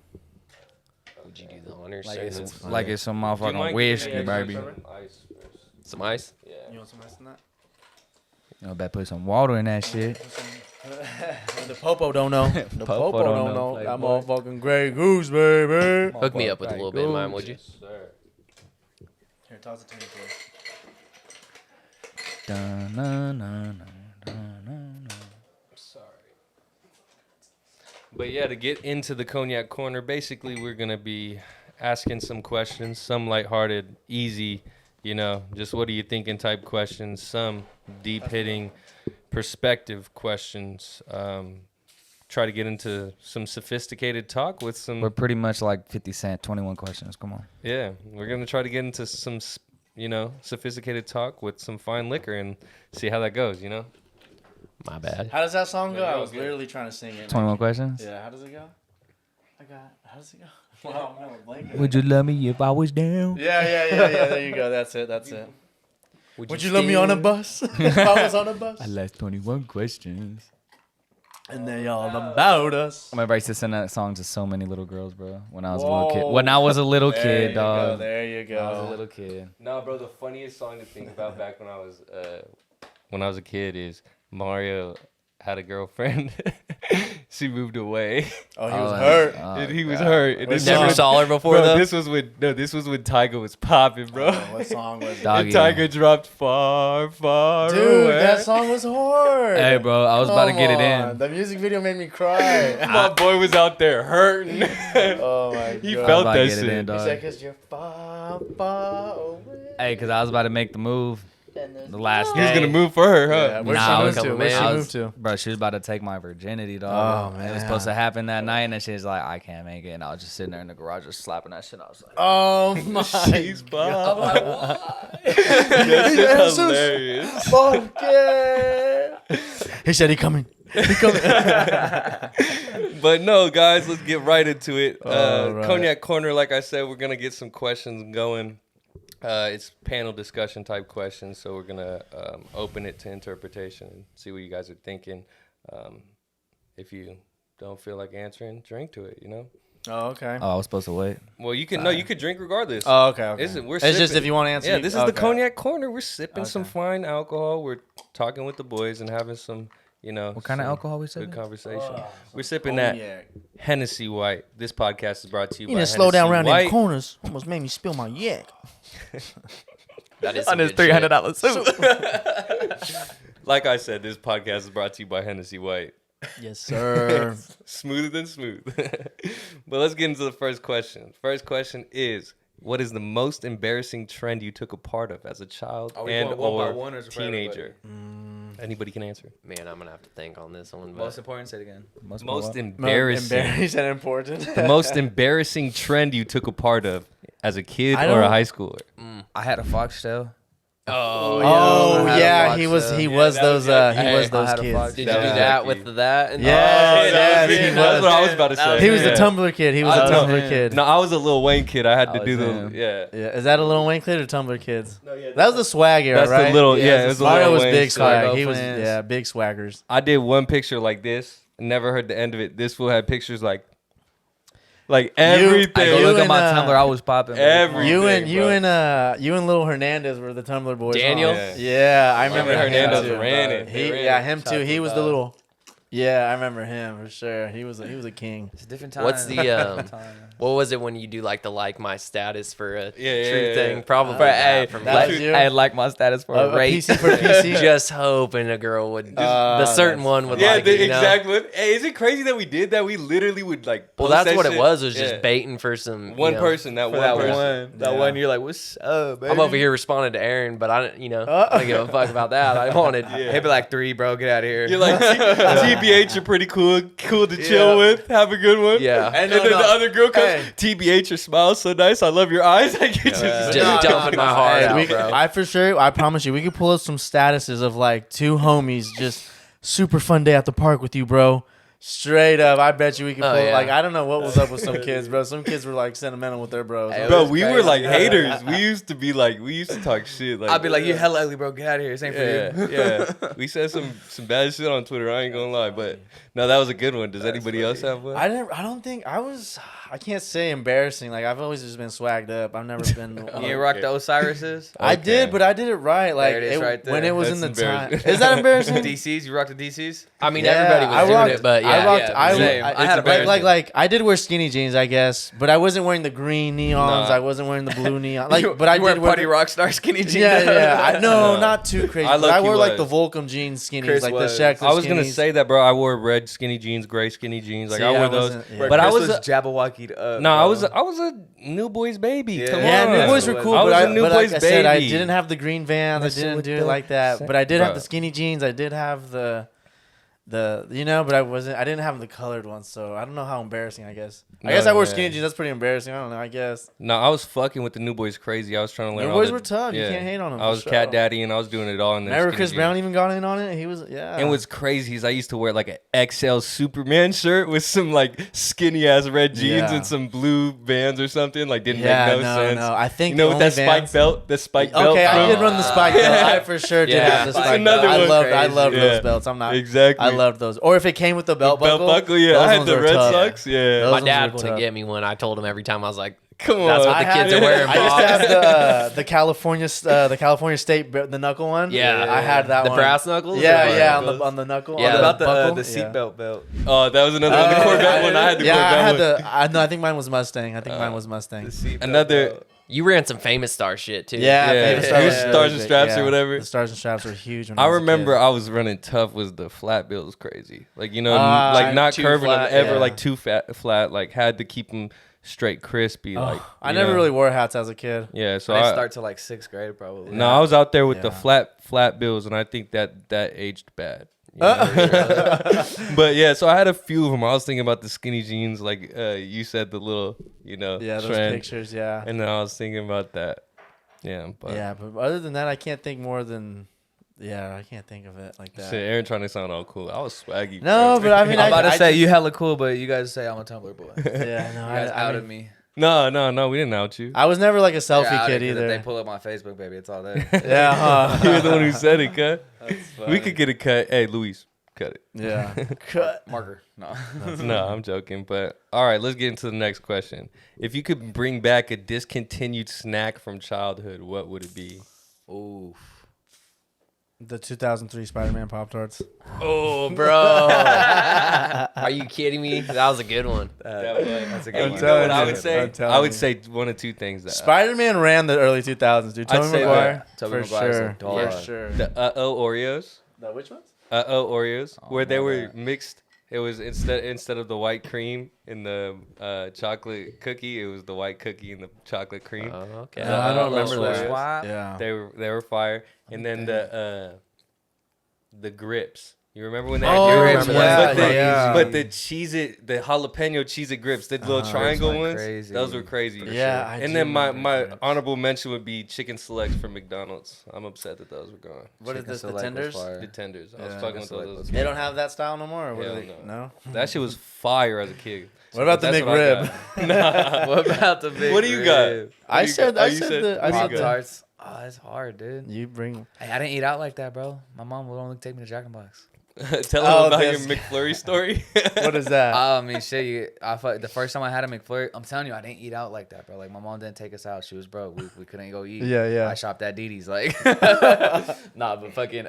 would you do the honors? Like sir? it's like it's some Do you motherfucking mind whiskey, getting me baby. some ice first? Some ice. Yeah. You want some ice in that? You know, better put some water in that shit. The popo don't know. The Popo popo don't don't know, know. That playboy. motherfucking Grey Goose, baby. Hook me up with a little bit of mine, would you? Yes, sir. Here, toss it to me, please. Sorry. But yeah, to get into the cognac corner, basically we're gonna be asking some questions, some lighthearted, easy, just what are you thinking type questions, some deep hitting perspective questions. Try to get into some sophisticated talk with some We're pretty much like 50 Cent, 21 questions. Come on. yeah, we're gonna try to get into some sophisticated talk with some fine liquor and see how that goes, My bad. How does that song go? Yeah, I go was good. literally trying to sing it. 21 questions? Yeah, how does it go? How does it go? Wow, I'm blanking. Would you love me if I was down? Yeah. There you go. That's it. Would you love me still- on a bus? If I was on a bus? I left 21 questions. And they all about us. I remember I used to sing that song to so many little girls, bro. When I was a little kid. When I was a little There kid, you dog. go. There you When I was a go. little kid. No, bro, the funniest song to think about back when I was a kid is Mario had a girlfriend. She moved away. Oh, he was hurt. And he was hurt. And this Never was- saw her before Bro, though. this was when Tyga was popping, bro. What song was it? Doggy. And Tyga dropped far, far Dude, away. that song was hard. Hey, bro, I was about to Come get it on. in. The music video made me cry. My boy was out there hurting. Oh my god. He I was felt about that to get it in, shit. He dog. said, 'cause you're far, far away. Hey, because I was about to make the move the last He was day. gonna move for her, Yeah, huh? where'd Nah, she I move was- to? Where'd she I move to? Bro, she was about to take my virginity, dog. Oh, It was man. supposed to happen that night, and then she was like, I can't make it. And I was just sitting there in the garage just slapping that shit. I was like, Oh my She's god. That shit's hilarious. Fuck yeah. He said he coming. He coming. But no, guys, let's get right into it. All right. Cognac Corner, like I said, we're gonna get some questions going. It's panel discussion type questions, so we're gonna open it to interpretation and see what you guys are thinking. If you don't feel like answering, drink to it. You know. Oh, okay. oh, I was supposed to wait. Well, you can no, you could drink regardless. Oh, okay. Okay. We're It's just sipping- if you want to answer. Yeah, this is the okay. Cognac Corner. We're sipping some Okay. fine alcohol. We're talking with the boys and having some, you know, What kind of some alcohol we good said? conversation. We're sipping that Cognac. Hennessy White. This podcast is brought to you You by need to slow down Hennessy around White. them corners. Almost made me spill my yak. That is On some his good shit. $300 suit. Like I said, this podcast is brought to you by Hennessy White. Yes, sir. Smoother than smooth. But let's get into the first question. First question is, what is the most embarrassing trend you took a part of as a child Are we and going one by or one or is it for teenager? Anybody can answer. Man, I'm gonna have to think on this one. Most But important, say it again. Most Embarrassing. He said important. the most embarrassing trend you took a part of as a kid I or a don't- high schooler? I had a foxtail. Oh I had a yeah, watch he was that. he Yeah, was that those was like- he Hey, was I those had a kids. fox- did That you do was that lucky. with that? And Yes, yes, he That's was. what I was about to say. He was yeah. the Tumblr kid. He was I a was Tumblr him. kid. No, I was a Lil Wayne kid. I had I to do was the him. yeah. Yeah, is that a Lil Wayne kid or Tumblr kids? That was the swag era, That's right? the little yeah. It was a Mario Lil was Wayne big swag. swag. He was Flans. big swaggers. I did one picture like this. Never heard the end of it. This fool had pictures like everything. I go You look at and, my Tumblr. I was popping. every- You Everything, and you and Little Hernandez were the Tumblr boys. Daniel? huh? Yeah, I remember Little him Hernandez too. ran it. They ran Yeah, it. him Shout too. out He to was the Bob. little. Yeah, I remember him for sure. He was a king. It's a different time. What's the Different time. what was it when you do like the like my status for a Yeah, true yeah, thing? yeah. Probably For, hey, that for me. that was Like, you? I like my status for a rate. PC for PC. just hoping a girl would the certain that's one would Yeah, like it, you know? exactly. Hey, is it crazy that we did that? We literally would like. Well, post that's that what shit. it was Yeah. just baiting for some One you know. person. That For one that person. one. That Yeah. one, you're like, what's up, baby? I'm over here responding to Aaron, but I don't, I don't give a fuck about that. I wanted. Yeah. He'd be like, 3, bro, get out of here. You're like TBH. You're pretty cool to chill Yeah. with. Have a good one. Yeah. And no, then no. the other girl comes. Hey. TBH, your smile's so nice. I love your eyes. I get Just you. dumping my heart Hey, out, we- bro. I for sure. I promise you, we could pull up some statuses of like two homies just super fun day at the park with you, bro. Straight up, I bet you we could Oh, pull. yeah. Like I don't know what was up with some kids, bro. Some kids were like sentimental with their bros. Hey, Bro, was we were crazy. like haters. We used to be like, we used to talk shit. Like, I'd be like, you hella ugly, bro. Get out of here. This ain't for yeah, you. yeah. We said some bad shit on Twitter. I ain't gonna lie, but no, that was a good one. Does anybody else have one? I don't think I was. I can't say embarrassing. Like I've always just been swagged up. I've never been. You ain't rock the Osiris's? I Okay. did, but I did it right. Like There it is right there. when it was That's in the time. embarrassing. Is that embarrassing? DCs? You rock the DCs? I mean, Yeah, everybody was I doing rocked- it, but yeah, I rocked. yeah, I, same. I, I had a like I did wear skinny jeans, I guess, but I wasn't wearing the green neons. Nah. I wasn't wearing the blue neon. Like, but I you wear did wear. Party Rockstar skinny jeans. Yeah, yeah. No. Not too crazy. I But I low-key wore like the was. Volcom jeans skinnies, Chris like was. the Shackler I was gonna skinnies. say that, bro. I wore red skinny jeans, gray skinny jeans. Like See, I I wore those. wasn't- yeah. Where But I Chris was. Jabberwockied up. No, bro. I was a new boy's baby. Yeah. Come Yeah, on. New Boys were cool, I but was I, a new but boy's like I said, I baby. didn't have the green Vans. I Messing didn't with do it the like that. sa- But I did have Bro. the skinny jeans. I did have the but I didn't have the colored ones, so I don't know how embarrassing. I guess I wore yeah. skinny jeans. That's pretty embarrassing. I don't know. I guess No, I was fucking with the new boys crazy. I was trying to learn. New all Boys the- were tough. You can't hate on them, I for was sure. cat daddy, and I was doing it all in the remember skinny Chris jeans. Brown even got in on it. He was And what's crazy is I used to wear like an XL Superman shirt with some like skinny ass red jeans Yeah. and some blue Vans or something. Like didn't Yeah, make no no, sense. no. I think you know the with that only spike Vans- belt, the spike belt. Okay, I from- did run the spike belt. I for sure did Yeah, have the that's spike another belt. one. I loved Yeah. those belts. I'm not Exactly. I loved those. Or if it came with the belt buckle. Yeah. those I had ones the were Red tough. Sox. Yeah. Those my ones dad were wouldn't tough. get me one. I told him every time I was like, Come on. That's what the kids are wearing, I used to Bob. have the California State, the knuckle one. Yeah. I had that The one. brass knuckles? Yeah, Or yeah, what? on the knuckle. Yeah, on What about the buckle? seatbelt belt? Oh, that was another one. The Corvette one. I had the Yeah, I had Corvette one. I think mine was Mustang. Mine was Mustang. The seatbelt Another- belt. You ran some famous star shit too. Yeah, Yeah, Famous it Star was really Stars and big, Straps or whatever. The Stars and Straps were huge. When I was a remember kid. I was running tough was the flat bills crazy. Like, you know, Ah, like not too curving flat, them ever, yeah. like too flat. Like had to keep them straight crispy. Oh, Like I you never know? really wore hats as a kid. Yeah, so I I start to like 6th grade probably. no, I was out there with the Yeah. flat bills, and I think that aged bad. You know? But yeah, so I had a few of them. I was thinking about the skinny jeans, like you said, the little, you know, Yeah, those trend. pictures. Yeah, And then I was thinking about that. Yeah, but yeah. But other than that, I can't think more than. Yeah, I can't think of it like that. shit, Aaron trying to sound all cool. I was swaggy. No, bro. but I mean, I'm about to I say just- you hella cool, but you guys say I'm a Tumblr boy. You Yeah, no, guys I outed mean, me. No, we didn't out you. I was never like a You're selfie outed kid 'cause if They either. pull up my Facebook, baby. It's all there. Yeah, huh? You're the one who said it, cut. funny. We could get a cut. Hey, Luis, cut it. Yeah. Cut. Marker. No. No, I'm joking. But all right, let's get into the next question. If you could bring back a discontinued snack from childhood, what would it be? Ooh. The 2003 Spider-Man Pop Tarts. Oh, bro. Are you kidding me? That was a good one. That's a good I'm one. You know what I telling would you, say? I'm telling I would you. say one of two things. Spider-Man ran the early 2000s, dude. I'd Tobey say Maguire, Tobey for Maguire's a sure. dog. For sure. The Oreos. The which ones? Oreos, where they my were bad. mixed. It was instead of the white cream in the chocolate cookie, it was the white cookie and the chocolate cream. Oh, okay. No, I don't those remember Oreos. that. Swat. Yeah. They were fire. And then the grips. You remember when they had Oh, grips? remember But that. the, Yeah. but the jalapeno Cheez-It grips, the little triangle went ones, crazy. those were crazy. Yeah, I And do then my remember grips. honorable mention would be chicken selects from McDonald's. I'm upset that those were gone. What is Chicken this? The Select was tenders? fire. The tenders. I was Yeah, fucking Chicken with Select those. was They don't have that style no more? Or what Hell do they? no. No? That shit was fire as a kid. What about the That's what I McRib? got. What about the big What do you got? rib? I you said, got? Oh, I you said, said- the, I what do you said got? the, Pop-Tarts. Oh, it's hard, dude. you bring. Hey, I didn't eat out like that, bro. My mom would only take me to Jack in the Box. Tell them Oh, about your this- McFlurry story. What is that? I mean, shit. The first time I had a McFlurry, I'm telling you, I didn't eat out like that, bro. Like my mom didn't take us out. She was broke. We couldn't go eat. Yeah, yeah. I shopped at Didi's, like. Nah, but fucking.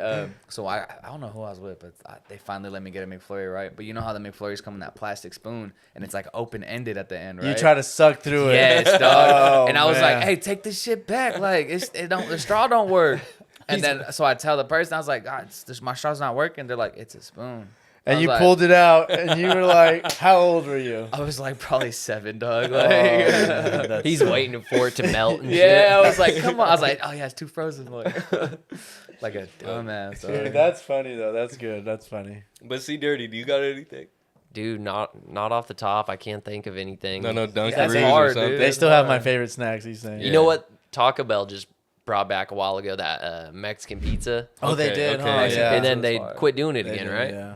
So I don't know who I was with, but they finally let me get a McFlurry, right? But you know how the McFlurries come in that plastic spoon and it's like open ended at the end, right? You try to suck through it. Yes, dog. Oh, And I was man. like, "Hey, take this shit back. Like, the straw don't work." And then so I tell the person, I was like, "God, my straw's not working." They're like, "It's a spoon." I And was you like- pulled it out, and you were like, "How old were you?" I was like probably 7, dog. Oh, Like, man, that's He's so- waiting for it to melt and yeah, I shit. was like, "Come on!" I was like, "Oh yeah, it's too frozen." Like a dumbass. Dude, dog. that's funny though. That's good. That's funny. But see, Dirty, do you got anything? Dude, not off the top. I can't think of anything. No, Dunkin' That's Roots hard, or something. dude. They It's still have my hard. favorite snacks. He's saying. You know what? Taco Bell just brought back a while ago that Mexican pizza. Oh, they Okay, did. okay. Huh? Yeah. And then That's they fire. quit doing it They again, did, right? Yeah.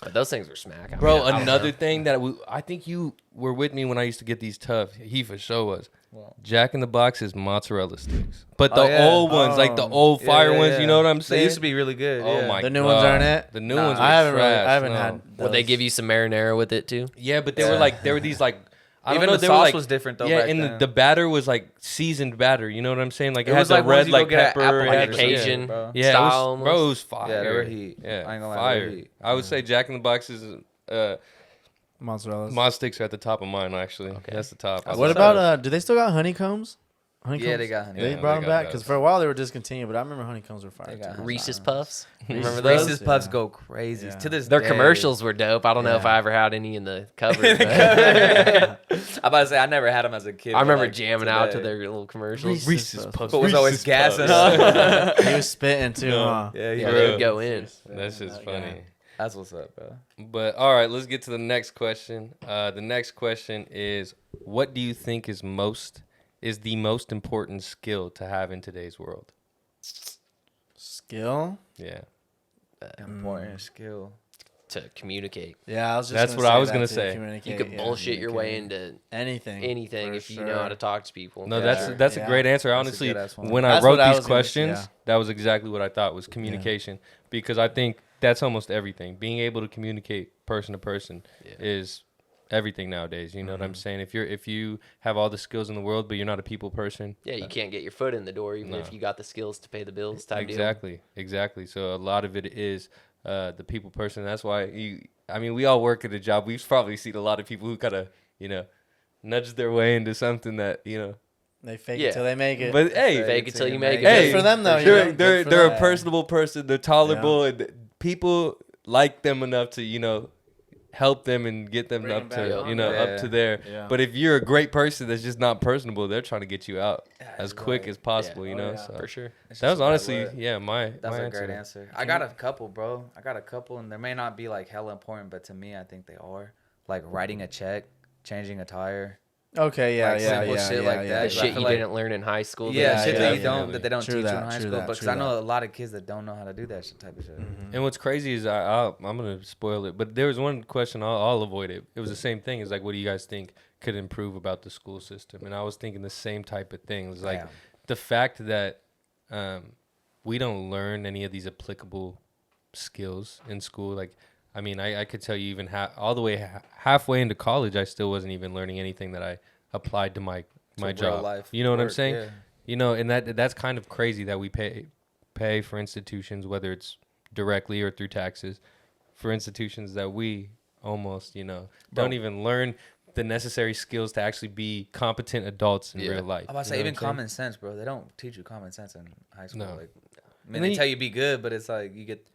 But those things were smack. I Bro, mean, I don't another know. thing that I think you were with me when I used to get these tough. He for sure was. Jack in the Box is mozzarella sticks, but the Oh, yeah. old ones, like the Oh. old fire Yeah, ones. yeah. You know what I'm They saying? used to be really good. Oh yeah. my! The new God. ones aren't it? The new Nah. ones. Were I haven't really. trash, I haven't no. had. Will they those. give you some marinara with it too? Yeah, but they Yeah. were like these like. I don't Even know, the they were sauce like, was different though. Yeah, back and then. the batter was like seasoned batter. You know what I'm saying? Like it, It had was the like ones red you go like get at pepper, Apple it Like had a the- Cajun bro. Yeah, style it was, bro, it was fire. Yeah, they were heat. Yeah, I ain't gonna lie, they fire. were heat. I would say Jack in the Box is Mozzarella. Mod sticks are at the top of mine actually. That's the top. That's What what's about up. do they still got honeycombs? Yeah, they got honey. They Yeah, brought they them got back because those. for a while they were discontinued, but I remember honeycombs were fire. They got too. Reese's honeycombs. Puffs. Remember those? Reese's Puffs Yeah. go crazy Yeah. to this Their day. commercials were dope. I don't know if Yeah. I ever had any in the cupboard. I'm but about to say I never had them as a kid. I but, remember like, jamming out to today. their little commercials. Reese's Puffs. But was always Reese's gassing Puffs. up. He was spitting too, huh? Yeah, Yeah, yeah. they would go in. That's just that funny. guy. That's what's up, bro. But all right, let's get to the next question. The next question is, what do you think is the most important skill to have in today's world? Skill. Yeah. Important skill. To communicate. Yeah, I was just. That's gonna what I say was that gonna too, say. communicate, You could yeah, bullshit your way communicate. into anything. anything for if you know how to talk to people. No, Yeah. that's a Yeah. great answer. That's a Honestly, good-ass one. when I That's wrote what I these was gonna- questions, yeah. that was exactly what I thought was communication. Because I think that's almost everything. Being able to communicate person to person Yeah. is everything nowadays. You know what I'm saying? If you have all the skills in the world, but you're not a people person. Yeah, you can't get your foot in the door even if you got the skills to pay the bills type deal. Exactly. So a lot of it is the people person. That's why we all work at a job. We've probably seen a lot of people who kind of, nudge their way into something that, They fake it till they make it. But hey, fake it till you make it. Hey, good for them though. They're a personable person. They're tolerable, and people like them enough to help them and get them up to up to there. Yeah. But if you're a great person that's just not personable, they're trying to get you out as quick as possible. So for sure. That was honestly my that's my a great answer. I got a couple, bro. And they may not be like hella important, but to me, I think they are. Like writing a check, changing a tire. Okay, like shit like that. The shit you didn't learn in high school. Shit that they don't teach you in high school. Because I know a lot of kids that don't know how to do that type of shit. And what's crazy is I'm gonna spoil it, but there was one question I'll avoid it. It was the same thing. It's like, what do you guys think could improve about the school system? And I was thinking the same type of thing. It was like the fact that we don't learn any of these applicable skills in school. Like, I mean, I could tell you even all the way halfway into college, I still wasn't even learning anything that I applied to my job. Life you know what work, I'm saying? Yeah. And that's kind of crazy that we pay for institutions, whether it's directly or through taxes, for institutions that we almost, don't even learn the necessary skills to actually be competent adults in real life. I'm about to say, even common sense, bro. They don't teach you common sense in high school. No. Like, I mean, they tell you be good, but it's like you get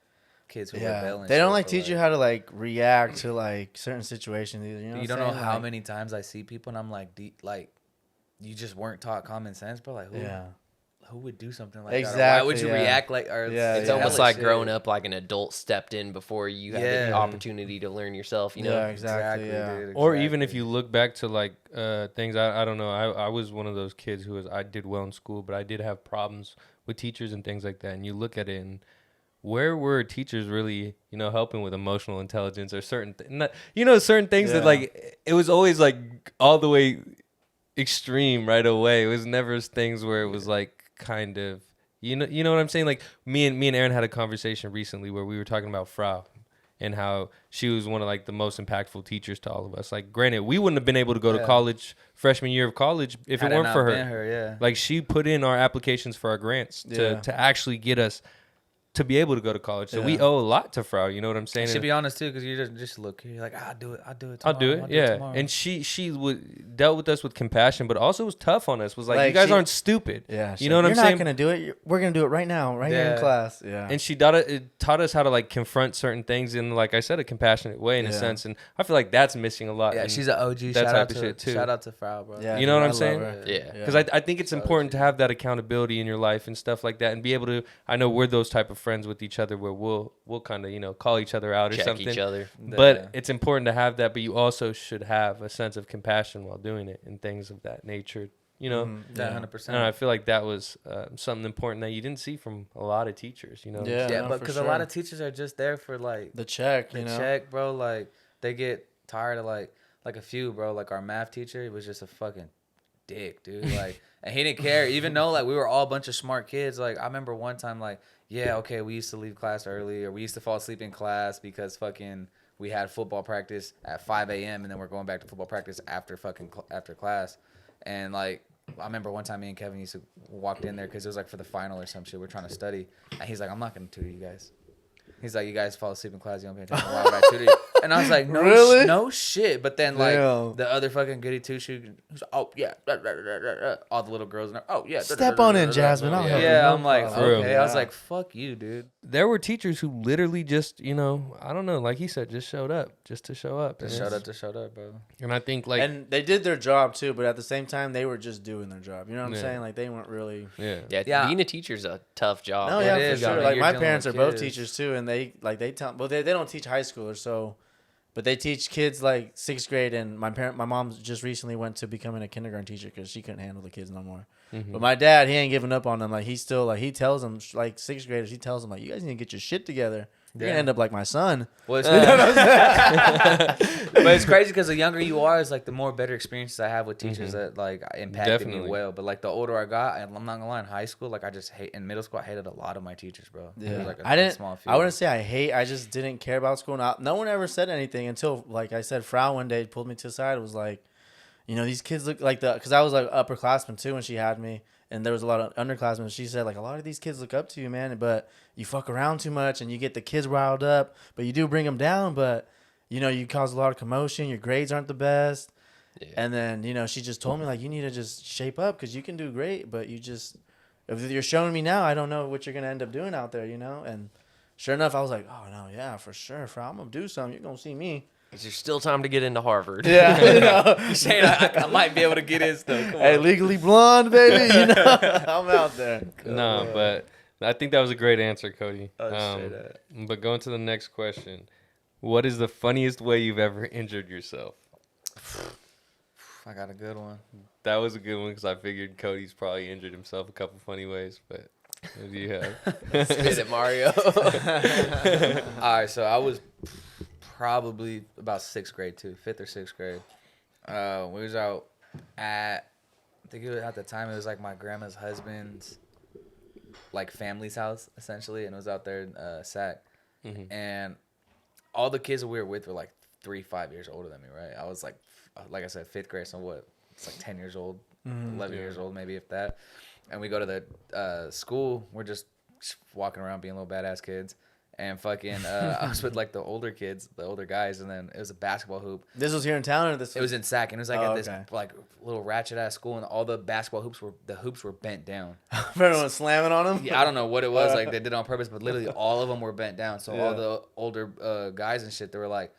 kids who rebel. They don't teach you how to react to certain situations either. You don't know how many times I see people and I'm like, you just weren't taught common sense, bro. Like, who would do something like that? Or why would you react like? Or it's almost like growing up like an adult stepped in before you had the opportunity to learn yourself. Yeah, exactly. Dude, or even if you look back to things, I don't know. I was one of those kids I did well in school, but I did have problems with teachers and things like that. And you look at it and where were teachers really, helping with emotional intelligence or certain certain things that it was always all the way extreme right away. It was never things where it was kind of, you know what I'm saying? Like me and Aaron had a conversation recently where we were talking about Frau and how she was one of the most impactful teachers to all of us. Like, granted, we wouldn't have been able to go to college freshman year of college if it weren't for her. Like, she put in our applications for our grants to actually get us to be able to go to college. So we owe a lot to Frau, you know what I'm saying? To be honest too, because you just look, you're like, I'll do it tomorrow. I'll do it. And she dealt with us with compassion, but also was tough on us. Was like you guys aren't stupid. Yeah, you know what I'm saying? You're not gonna do it. We're gonna do it right now, here in class. Yeah. And she taught us how to confront certain things in, like I said, a compassionate way in a sense. And I feel like that's missing a lot. Yeah, she's an OG. Shout out to Frau, bro. Yeah, you know what I'm saying? Yeah. Because I think it's important to have that accountability in your life and stuff like that, and be able to. I know we're those type of friends with each other where we'll kind of call each other out or check something. Each other. But it's important to have that. But you also should have a sense of compassion while doing it and things of that nature. 100%. And I feel like that was something important that you didn't see from a lot of teachers. But because a lot of teachers are just there for the check. Check, bro. Like they get tired of like a few, bro. Like our math teacher, he was just a fucking dick, dude. And he didn't care, even though we were all a bunch of smart kids. I remember one time we used to leave class early, or we used to fall asleep in class because fucking we had football practice at 5 a.m. and then we're going back to football practice after class. And I remember one time me and Kevin used to walk in there because it was for the final or some shit. We're trying to study, and he's like, "I'm not gonna tutor you guys." He's like, "You guys fall asleep in class, you don't pay attention. Why would I tutor you?" And I was like, "No, really? No shit." But then the other fucking goody two shoe, oh yeah, all the little girls, oh yeah, step on in, Jasmine. I'll help you. I'm like, okay. I was like, "Fuck you, dude." There were teachers who literally just, I don't know, like he said, just showed up, just to show up. Just showed up, bro. And I think and they did their job too, but at the same time, they were just doing their job. You know what I'm saying? They weren't really. Yeah. Being a teacher's a tough job. No, yeah, for sure. My parents are both teachers too, and they tell. Well, they don't teach high schoolers, so. But they teach kids 6th grade, and my mom just recently went to becoming a kindergarten teacher because she couldn't handle the kids no more. Mm-hmm. But my dad, he ain't giving up on them. He still he tells them 6th graders, he tells them you guys need to get your shit together. You're gonna end up like my son. Well, but it's crazy because the younger you are, is like the more better experiences I have with teachers that like impacted me well. But like the older I got, and I'm not gonna lie, in high school, like I just in middle school, I hated a lot of my teachers, bro. Yeah. It was like I wouldn't say I hate. I just didn't care about school. No one ever said anything until, like I said, Frau one day pulled me to the side. It was like, these kids look like because I was like upperclassman too when she had me. And there was a lot of underclassmen. She said, like, a lot of these kids look up to you, man, but you fuck around too much and you get the kids riled up, but you do bring them down, but, you cause a lot of commotion. Your grades aren't the best. Yeah. And then, she just told me, like, you need to just shape up because you can do great, but if you're showing me now, I don't know what you're going to end up doing out there, And sure enough, I was like, oh, no, yeah, for sure. I'm going to do something. You're going to see me. There's still time to get into Harvard. Yeah. You're saying I might be able to get in still. Hey, Legally Blonde, baby. I'm out there. No, but I think that was a great answer, Cody. That. But going to the next question. What is the funniest way you've ever injured yourself? I got a good one. That was a good one because I figured Cody's probably injured himself a couple funny ways, but what do you have? Spit it, Mario. All right, so I was probably about 6th grade too, 5th or 6th grade. We was out at, I think it was, at the time it was like my grandma's husband's like family's house essentially, and it was out there in Sac. And all the kids that we were with were like 3-5 years older than me, right? I was like I said, 5th grade, so what? It's like 10 years old, 11 years old maybe, if that. And we go to the school. We're just walking around being little badass kids. And fucking, I was with like the older kids, the older guys, and then it was a basketball hoop. This was here in town, or this? It was in Sac, and it was like at this like little ratchet ass school, and all the basketball hoops were bent down. Everyone was slamming on them. Yeah, I don't know what it was, like they did it on purpose, but literally all of them were bent down. So all the older guys and shit, they were like,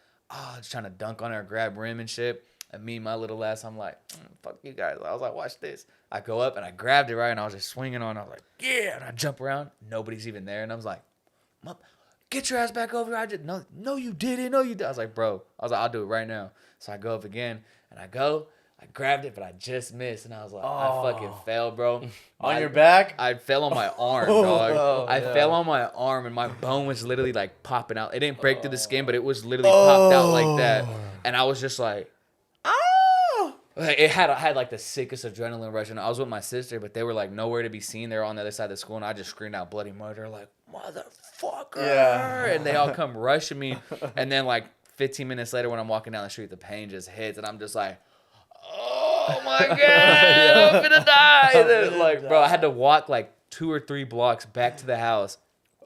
just trying to dunk on her, grab rim and shit. And me, my little ass, I'm like, fuck you guys. I was like, watch this. I go up and I grabbed it right, and I was just swinging on. I was like, yeah, and I jump around. Nobody's even there, and I was like, get your ass back over here. I just, no, you didn't. No, you did. I was like, bro. I was like, I'll do it right now. So I go up again, and I grabbed it, but I just missed. And I was like, I fucking fell, bro. On your back? I fell on my arm, dog. I fell on my arm, and my bone was literally like popping out. It didn't break through the skin, but it was literally popped out like that. And I was just like, like, I had like the sickest adrenaline rush, and I was with my sister, but they were like nowhere to be seen. They were on the other side of the school, and I just screamed out bloody murder, like, motherfucker. Yeah. And they all come rushing me. And then like 15 minutes later when I'm walking down the street, the pain just hits, and I'm just like, oh my God, I'm gonna die. And then, like, bro, I had to walk like 2 or 3 blocks back to the house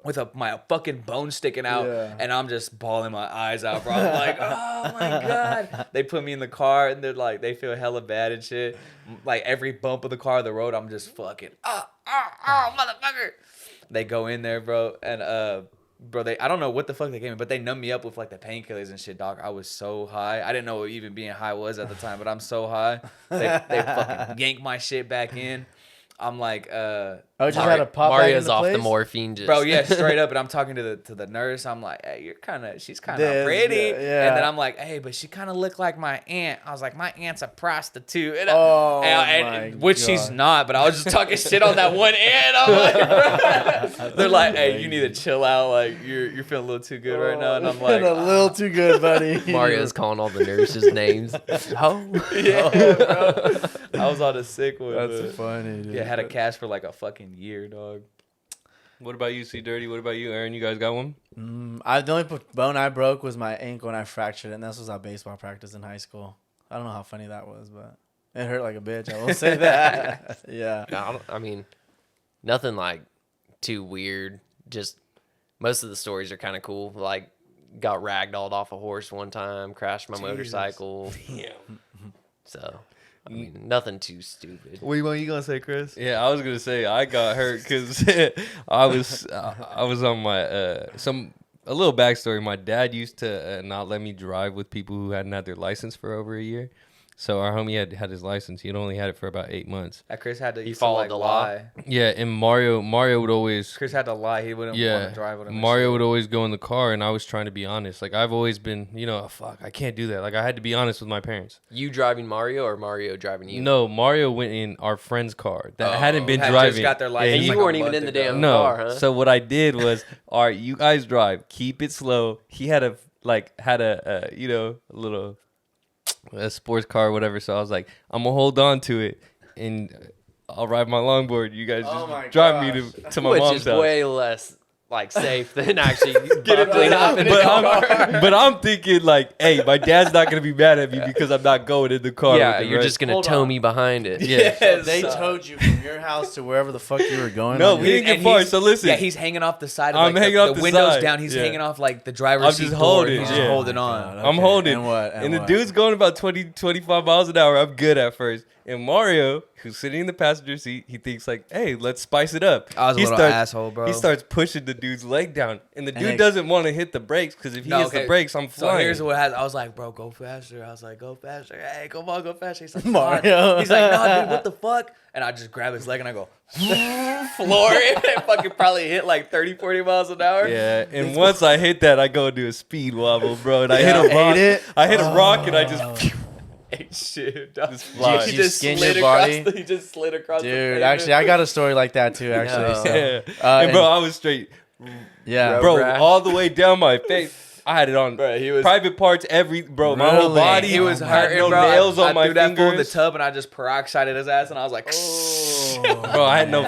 with my fucking bone sticking out, and I'm just bawling my eyes out, bro. I'm like, oh my God. They put me in the car, and they're like, they feel hella bad and shit. Like every bump of the car, the road, I'm just fucking, motherfucker. They go in there, bro, and bro, I don't know what the fuck they gave me, but they numbed me up with like the painkillers and shit, dog. I was so high. I didn't know what even being high was at the time, but I'm so high. They fucking yanked my shit back in. I'm like, just had to pop Mario's off the morphine, just. Bro, yeah, straight up. And I'm talking to the nurse. I'm like, hey, she's kind of pretty. Yeah. And then I'm like, hey, but she kind of looked like my aunt. I was like, my aunt's a prostitute. And which she's not, but I was just talking shit on that one aunt. I'm like, bro. They're like, hey, you need to chill out. Like, you're feeling a little too good right now. And I'm like, a little too good, buddy. Mario's calling all the nurses' names. Yeah, bro. I was on a sick one. That's funny, dude. Yeah, I had a cast for like a fucking year, dog. What about you, C Dirty? What about you, Aaron? You guys got one? The only bone I broke was my ankle, and I fractured it, and this was at baseball practice in high school. I don't know how funny that was, but it hurt like a bitch. I will say that. Yeah. No, I mean, nothing like too weird. Just most of the stories are kind of cool. Like, got ragdolled off a horse one time, crashed my motorcycle. Yeah. So, I mean, nothing too stupid. What are you gonna say, Chris? Yeah, I was gonna say I got hurt because I was on my a little backstory. My dad used to not let me drive with people who hadn't had their license for over a year, So our homie had his license. He had only had it for about 8 months. Chris had to. He used to, followed like, the law. lie. Yeah, and Mario would always. Chris had to lie. He wouldn't want to drive with him. Mario would always go in the car, and I was trying to be honest. Like I've always been, fuck, I can't do that. Like I had to be honest with my parents. You driving Mario or Mario driving you? No, Mario went in our friend's car that hadn't been driving. Just got their license. And you like weren't a even month in the ago. damn No. car, huh? So what I did was, all right, you guys drive, keep it slow. He had a little sports car or whatever. So I was like, I'm gonna hold on to it and I'll ride my longboard. You guys just drive me to my Which mom's is house. way less like safe than actually buckling up in the car. But I'm thinking like, hey, my dad's not gonna be mad at me because I'm not going in the car. Yeah, with him, you're right? just gonna Hold tow on. me behind it. Yeah. So they towed you from your house to wherever the fuck you were going. No, on we your- didn't get And far. he's- So listen, Yeah, he's hanging off the side. Of, I'm like, hanging the, off the the windows side. down. He's Yeah. hanging off like the driver's I'm seat just door. holding, He's yeah. just holding Oh my on. God. I'm Okay, holding. and what, and the what? dude's going about 20, 25 miles an hour. I'm good at first. And Mario, who's sitting in the passenger seat, he thinks like, hey, let's spice it up. I was a He little starts- asshole, bro. He starts pushing the dude's leg down. And the And dude it- doesn't want to hit the brakes because if he hits the brakes, I'm So flying. here's what happened. I was like, bro, go faster. I was like, go faster. Hey, come on, go faster. He's like, Mario. "God." He's like, nah, dude, what the fuck? And I just grab his leg and I go, floor it. And fucking probably hit like 30, 40 miles an hour. Yeah, and once I hit that, I go do a speed wobble, bro. And I Yeah, hit a rock. ate it? I hit a rock and I just Hey, shit. Dog. Just fly. Did you skin your body? He just slid across the Dude, pavement. actually, I got a story like that too. Actually, No. so, yeah. And bro, I was straight, yeah, bro, rash. all the way down my face. I had it on Bro, he was- private parts, my whole Really? body. He was Oh, hurting, no bro. nails I on my threw that fool in the fingers. tub and I just peroxided his ass and I was like, Bro, I had no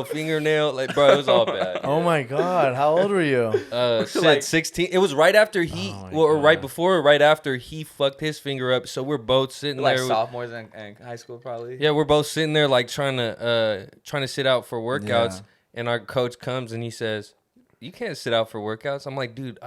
fingernail. Like, bro, it was all bad. Oh my God, how old were you? Shit, Like- 16. It was right after he, Oh my or right God. before, or right after he fucked his finger up. So we're both sitting like there. sophomores in high school probably. Yeah, we're both sitting there like trying to sit out for workouts, Yeah. and our coach comes and he says, "You can't sit out for workouts." I'm like, "Dude,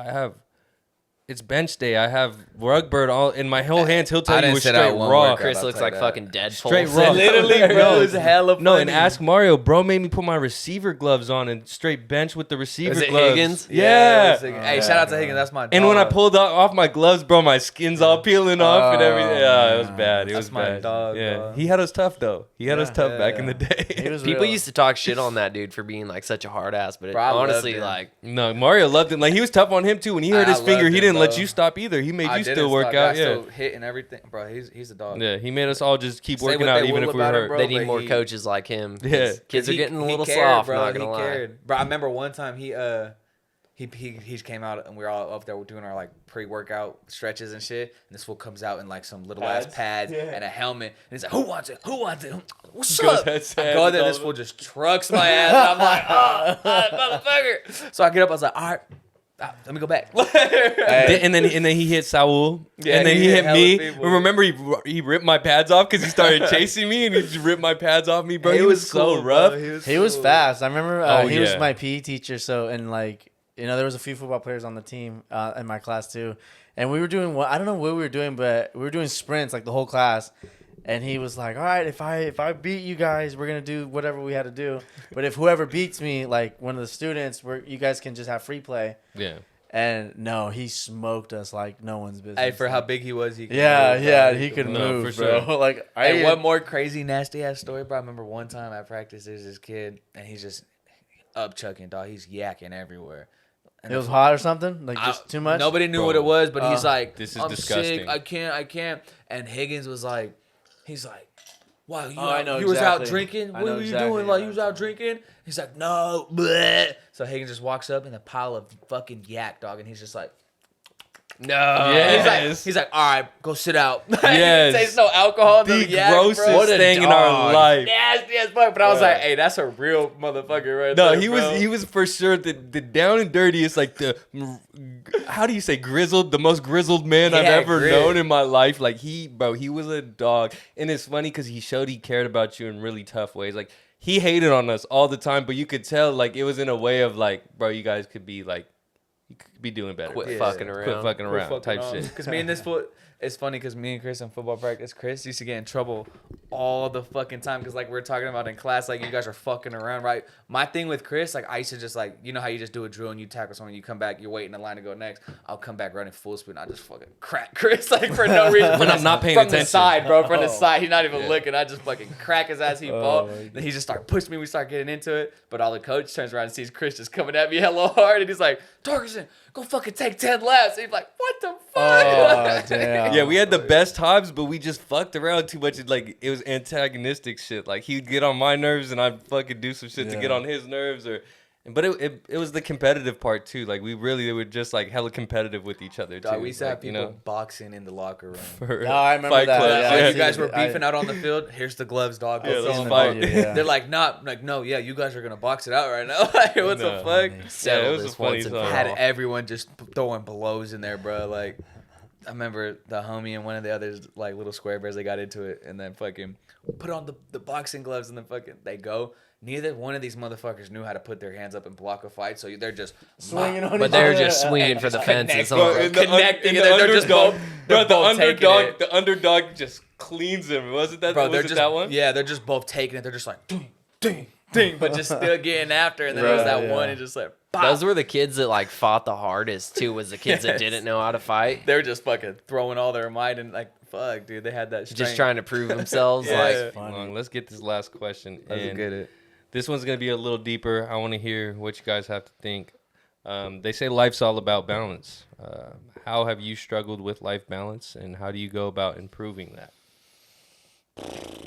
it's bench day. I have rug bird all in my whole hands." He'll tell I you didn't was sit straight out one raw. workout. Chris I'll looks tell you like that. fucking Deadpool. Straight raw. Literally, bro, it was hella funny. No, and ask Mario, bro made me put my receiver gloves on and straight bench with the receiver Was it gloves. Higgins? Yeah. it was Higgins. Hey, shout out to Higgins. That's my dog. And when I pulled off my gloves, bro, my skin's all peeling off and everything. Yeah, it was bad. It That's was my bad. dog, Yeah, dog. he had us tough though. He had us Yeah. tough back in the He day. was People real. used to talk shit on that dude for being like such a hard ass, but Bro, I loved honestly, him. like No, Mario loved him. Like he was tough on him too. When he hurt I his finger, loved he him, didn't let bro. you stop either. He made I you didn't still work stop. out. I Yeah, still hit and everything, bro. He's a dog. yeah. He made us all just keep Say working what out they even will if we were about him, hurt. bro. they need but more he- coaches like him. Yeah. Kids are He- getting a he little cared, soft. bro. Not gonna He lie. cared. Bro, I remember one time he came out and we were all up there doing our like pre-workout stretches and shit. And this fool comes out in like some little ass pads and a helmet. And he's like, "Who wants it? Who wants it? What's Goes up?" head I sad go with there, all this the- fool just trucks my ass. And I'm like, "Oh, motherfucker!" So I get up. I was like, "All right, let me go back." And then he hit Saul. Yeah, and then he he hit hit hella me. people. Remember he ripped my pads off because he started chasing me and he just ripped my pads off me, bro. He was so cool, rough. bro. He was fast. I remember Oh, he was yeah. my PE teacher. So, and like, there was a few football players on the team in my class too. And we were doing I don't know what we were doing, but we were doing sprints like the whole class. And he was like, "All right, if I beat you guys, we're gonna do whatever we had to do. But if whoever beats me, like one of the students, you guys can just have free play." Yeah. And no, he smoked us like no one's business. Hey, for how big he was, he could Yeah, move, yeah, bro. he could No, move, for bro. sure. Like, Hey, one more crazy nasty ass story, bro. I remember one time at practice, there's this kid and he's just up chucking, dog. He's yakking everywhere. And It was hot or something, like just too much. Nobody knew Bro. what it was, but he's like, This is "I'm disgusting." sick. I can't. And Higgins was like, he's like, "Wow, you, I know you was out exactly. drinking? I What know were you exactly doing? what Like, you're you was out talking drinking?" He's like, "No." Bleh. So Higgins just walks up in a pile of fucking yak, dog, and he's just like, No. Yes. he's like, "All right, go sit out." Yes. He tastes no alcohol. The no yak, grossest bro. What a thing in our dog. life. Nasty as fuck. But I was Yeah. like, "Hey, that's a real motherfucker right No, there." he bro. was for sure the down and dirtiest, like the how do you say grizzled, the most grizzled man I've Yeah, ever grit. known in my life. Like he was a dog, and it's funny because he showed he cared about you in really tough ways. Like he hated on us all the time, but you could tell like it was in a way of like, bro, you guys could be like, you could be doing better. Quit bro. fucking Quit around. fucking around type shit. Because me and this foot, It's funny because me and Chris in football practice, Chris used to get in trouble all the fucking time because like we're talking about in class, like you guys are fucking around, right? My thing with Chris, like I used to just like, you know how you just do a drill and you tackle someone, you come back, you're waiting in line to go next. I'll come back running full speed and I just fucking crack Chris like for no reason. When I'm not paying from attention. the side, bro, from the side, he's not even looking. I just fucking crack his ass. He fall. Then he just start pushing me. We start getting into it. But all the coach turns around and sees Chris just coming at me hella hard, and he's like, "Torgerson, go fucking take 10 laps." And he's like, "What the fuck?" Oh, damn. Yeah, we had the best times, but we just fucked around too much. Like it was antagonistic shit. Like he'd get on my nerves, and I'd fucking do some shit to get on his nerves, but it was the competitive part too. Like we were just like hella competitive with each other too. Dog, we used to like, have people boxing in the locker room. No, I remember Fight that. clubs, Yeah. yeah. You guys were beefing out on the field. Here's the gloves, dog. Yeah, Go let's throw 'em. fight. Yeah. They're like, no, yeah, you guys are gonna box it out right now. Like, what the No. fuck? Settle it was this a funny once and time. for Had all. everyone just throwing blows in there, bro. Like, I remember the homie and one of the others, like little square bears, they got into it and then fucking put on the boxing gloves and then fucking they go. Neither one of these motherfuckers knew how to put their hands up and block a fight, so they're just Swinging on But each they're other. just swinging for the fences. Bro, Huh? in the connecting, in and the they're just underdog, both- bro, they're the both taking underdog, it. the underdog just cleans him. Wasn't that? Bro, was they're it just that one? Yeah, they're just both taking it. They're just like ding, ding, ding, but just still getting after. And then there's that one and just like pop. Those were the kids that like fought the hardest too. Was the kids that Yes. didn't know how to fight, They were just fucking throwing all their might and like fuck, dude. They had that strength. just trying to prove themselves. Yeah. Like Long. Let's get this last question. Let's in. get it. This one's gonna be a little deeper. I want to hear what you guys have to think. They say life's all about balance. How have you struggled with life balance, and how do you go about improving that?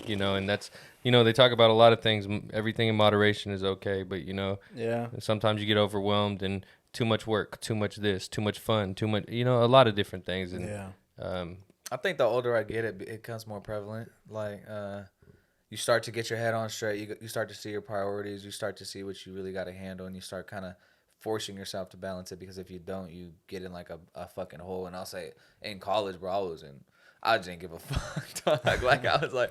You know, and that's, you know, they talk about a lot of things. Everything in moderation is okay, but you know, Yeah. sometimes you get overwhelmed and too much work, too much this, too much fun, too much, you know, a lot of different things. And Yeah. I think the older I get, it becomes more prevalent. Like, you start to get your head on straight. You start to see your priorities. You start to see what you really got to handle, and you start kind of forcing yourself to balance it. Because if you don't, you get in like a fucking hole. And I'll say, in college, bro, I just didn't give a fuck, dog. Like I was like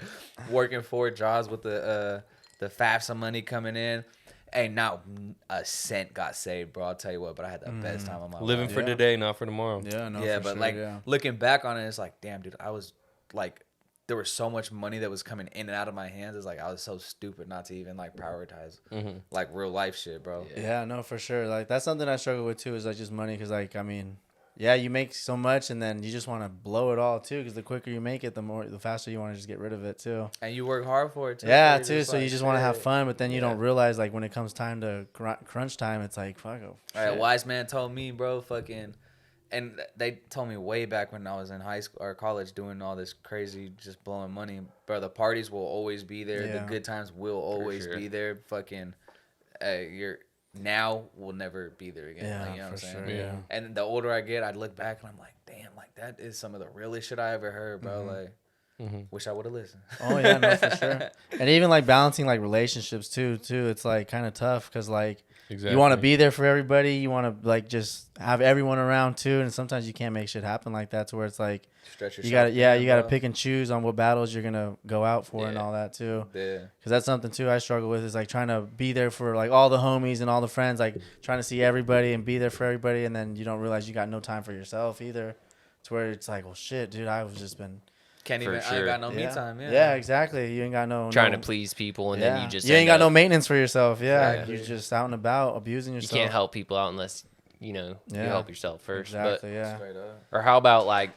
working 4 jobs with the FAFSA money coming in. Ain't not a cent got saved, bro. I'll tell you what, but I had the best time of my living life. for today, not for tomorrow. Yeah, no, Yeah, for but sure, like yeah. looking back on it, it's like, damn, dude, I was like, there was so much money that was coming in and out of my hands. It's like I was so stupid not to even like prioritize like real life shit, bro. Yeah, no, for sure. Like that's something I struggle with too. Is like just money, because like I mean, yeah, you make so much and then you just want to blow it all too. Because the quicker you make it, the faster you want to just get rid of it too. And you work hard for it too. Yeah, so too. you're So you like, just want to have shit. fun, but then you don't realize like when it comes time to crunch time, it's like fuck. Oh, All right, shit. wise man told me, bro, fucking, and they told me way back when I was in high school or college doing all this crazy, just blowing money, bro. The parties will always be there. The Yeah. good times will always sure. be there. Fucking, you're now will never be there again. Yeah, like, you know what for I'm sure. saying? Yeah. And the older I get, I'd look back and I'm like, damn, like that is some of the realest shit I ever heard, bro. Like, wish I would have listened. Oh yeah, no, for sure. And even like balancing like relationships too. It's like kind of tough because like Exactly. you want to be there for everybody. You want to like just have everyone around too. And sometimes you can't make shit happen like that. To where it's like Stretch yourself. you gotta thin, you gotta bro. pick and choose on what battles you're gonna go out for and Yeah. all that too. Yeah. Because that's something too I struggle with, is like trying to be there for like all the homies and all the friends, like trying to see everybody and be there for everybody, and then you don't realize you got no time for yourself either. To where it's like, well, shit, dude, I've just been For Can't even. I sure. ain't got no yeah. me time. Yeah. Yeah, exactly. You ain't got no trying no, to please people, and yeah. then you just you ain't end got no up- maintenance for yourself. Yeah, Exactly. you're just out and about abusing You yourself. can't help people out unless you know you Yeah. help yourself first. Exactly. Yeah. Straight up. But or how about like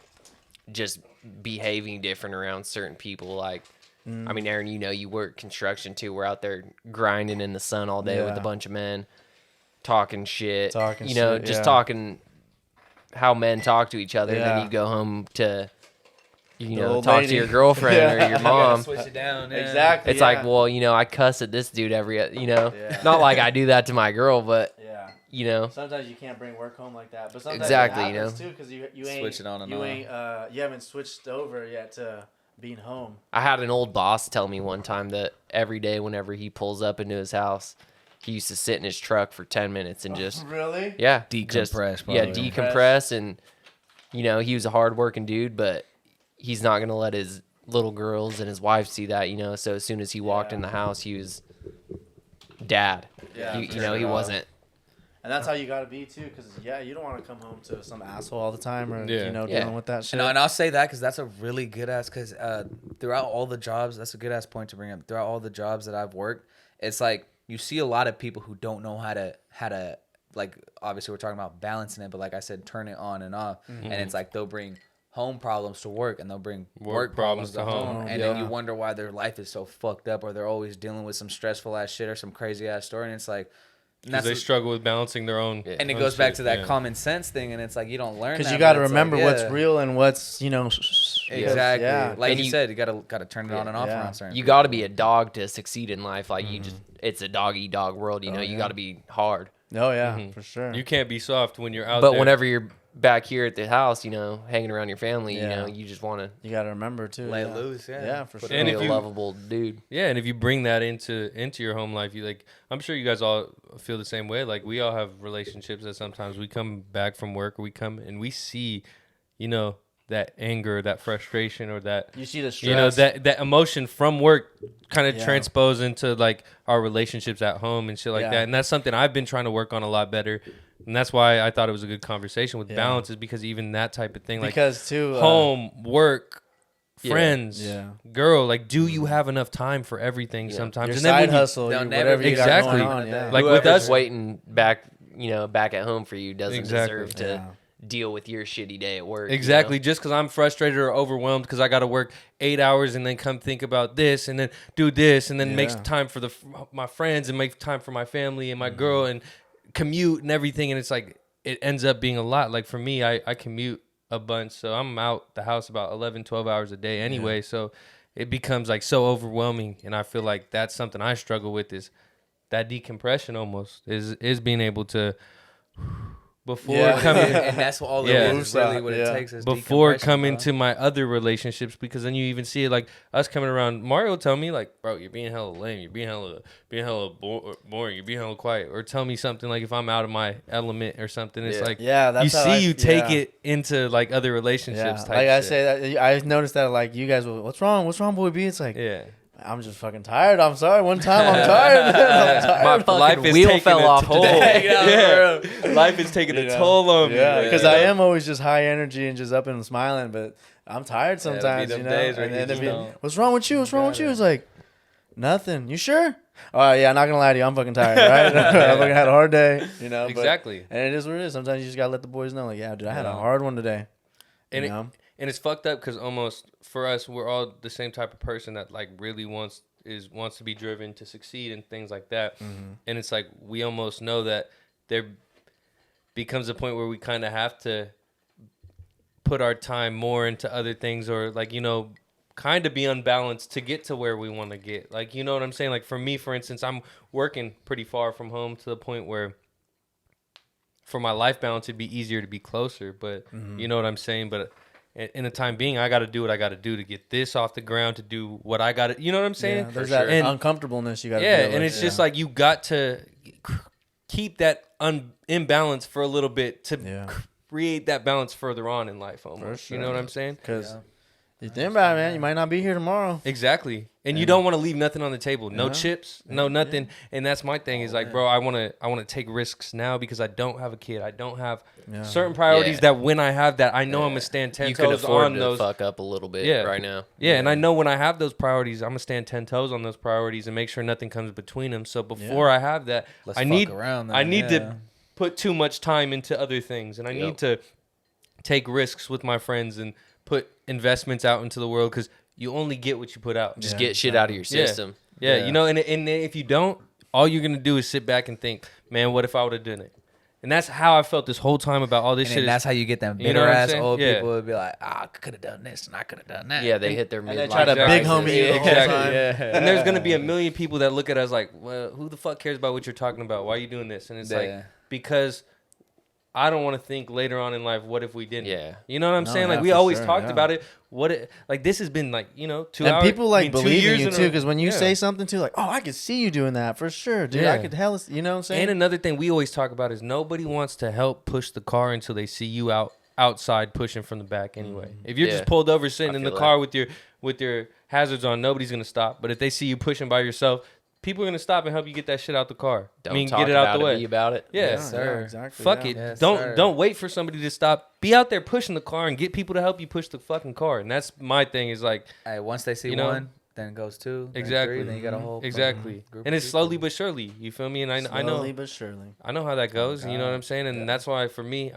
just behaving different around certain people? Like, Mm. I mean, Aaron, you know, you work construction too. We're out there grinding in the sun all day with a Yeah. bunch of men, talking shit. Talking you know, shit, just yeah. talking how men talk to each other. And Yeah. then you go home to, you The know, old talk lady. to your girlfriend Yeah. or your You gotta mom. switch it down. Yeah. Exactly. It's like, well, you know, I cuss at this dude every, you know, Yeah. not like I do that to my girl, but Yeah. you know, Sometimes you can't bring work home like that, but sometimes Exactly, it you happens know. too, because you ain't Switch it on and you on. ain't you haven't switched over yet to being home. I had an old boss tell me one time that every day whenever he pulls up into his house, he used to sit in his truck for 10 minutes and just, Really? yeah, Decompress, just, yeah, probably. decompress. And, you know, he was a hard-working dude, but he's not going to let his little girls and his wife see that, you know. So as soon as he walked in the house, he was dad. Yeah, you for know, he sure. wasn't And that's how you gotta be too, because you don't want to come home to some asshole all the time, or Yeah. dealing with that shit. And I'll say that because that's a really good ass. Because throughout all the jobs, that's a good ass point to bring up. Throughout all the jobs that I've worked, it's like you see a lot of people who don't know how to like. Obviously, we're talking about balancing it, but like I said, turn it on and off. And it's like they'll bring home problems to work, and they'll bring work problems to home, and then you wonder why their life is so fucked up, or they're always dealing with some stressful ass shit or some crazy ass story, and it's like. Because they struggle with balancing their own. And it goes back to that common sense thing, and it's like you don't learn. Because you got to remember what's real and what's exactly. Yeah. Like you said, you got to turn it on and off around certain. You got to be a dog to succeed in life. Like you just, it's a dog eat dog world. You know, you got to be hard. Oh yeah, for sure. You can't be soft when you're out But there. whenever you're back here at the house, hanging around your family, you just want to. You got to remember too. Lay loose, Yeah, for sure. And be a lovable dude. Yeah, and if you bring that into your home life, you like. I'm sure you guys all feel the same way. Like we all have relationships that sometimes we come back from work, or we come and we see, that anger, that frustration, or that you see the stress. that emotion from work kind of transpose into like our relationships at home and shit like that. And that's something I've been trying to work on a lot better. And that's why I thought it was a good conversation with balance, is because even that type of thing, like because too home, work, friends, girl, like do you have enough time for everything sometimes? Your and side then hustle, whatever you got going on, like whoever's with us waiting back at home for you doesn't deserve to deal with your shitty day at work. Exactly. Just because I'm frustrated or overwhelmed because I got to work 8 hours and then come think about this and then do this and then make time for my friends and make time for my family and my girl and commute and everything. And it's like, it ends up being a lot. Like for me, I commute a bunch. So I'm out the house about 11, 12 hours a day anyway. So it becomes like so overwhelming. And I feel like that's something I struggle with, is that decompression almost is being able to... Before coming, and that's what all it is really what it takes is before coming to my other relationships, because then you even see it like us coming around. Mario will tell me like, bro, you're being hella lame, you're being hella boring, you're being hella quiet, or tell me something like if I'm out of my element or something. It's like that's you see you take it into like other relationships. Type like I shit. say that I noticed that like you guys will, what's wrong, Boii B? It's like I'm just fucking tired. I'm sorry. One time I'm tired. I'm tired. My fucking wheel fell off today. Life is taking a toll on me. Yeah, because I am always just high energy and just up and smiling, but I'm tired sometimes. Days where and you just what's wrong with you? What's wrong with you? It's like nothing. You sure? Oh yeah, I'm not gonna lie to you. I'm fucking tired. Right? I fucking had a hard day. Exactly. And it is what it is. Sometimes you just gotta let the boys know. Like, yeah, dude, I had a hard one today. And it's fucked up because almost for us, we're all the same type of person that like really wants to be driven to succeed and things like that. And it's like we almost know that there becomes a point where we kind of have to put our time more into other things, or like kind of be unbalanced to get to where we want to get. Like, you know what I'm saying? Like for me, for instance, I'm working pretty far from home to the point where for my life balance it'd be easier to be closer, but you know what I'm saying? But in the time being, I got to do what I got to do to get this off the ground, to do what I got to, you know what I'm saying? There's that uncomfortableness you got to deal with. And it's just like you got to keep that imbalance for a little bit to create that balance further on in life almost. You know what I'm saying? Because you think about it, man, you might not be here tomorrow. Exactly. And you don't want to leave nothing on the table. No chips, no nothing. And that's my thing is like, bro, I want to take risks now because I don't have a kid. I don't have certain priorities that when I have that, I know I'm going to stand 10 toes on those. You fuck up a little bit right now. Yeah, and I know when I have those priorities, I'm going to stand 10 toes on those priorities and make sure nothing comes between them. So before I have that, I need to put too much time into other things. And I need to take risks with my friends and put investments out into the world, because you only get what you put out. Just get shit out of your system. Yeah. And if you don't, all you're going to do is sit back and think, man, what if I would have done it? And that's how I felt this whole time about all this shit. And that's how you get them bitter ass old people would be like, I could have done this and I could have done that. Yeah, they hit their midlife. And they try to big homie you the whole time. And there's going to be a million people that look at us like, well, who the fuck cares about what you're talking about? Why are you doing this? And it's like, because I don't want to think later on in life, what if we didn't? Yeah. You know what I'm saying? Like, we always talked about it. Like, this has been like, 2 hours. And people believe in you too, because when you say something too, like, oh, I could see you doing that for sure, dude. I could hella, you know what I'm saying? And another thing we always talk about is nobody wants to help push the car until they see you outside pushing from the back anyway. If you're just pulled over sitting in the car with your hazards on, nobody's going to stop. But if they see you pushing by yourself, people are gonna stop and help you get that shit out the car. Don't talk get it out about the way. Be about it. Yeah. Yes, sir. exactly. Fuck yeah. it. Yes, don't sir. don't wait for somebody to stop. Be out there pushing the car and get people to help you push the fucking car. And that's my thing. Is like Hey, once they see You know? one, then it goes two. Then Exactly. three, then you got a whole exactly, fucking group and of it's people. slowly but surely. You feel me? And I know Slowly but surely. I know how that goes. You know what I'm saying? And that's why for me,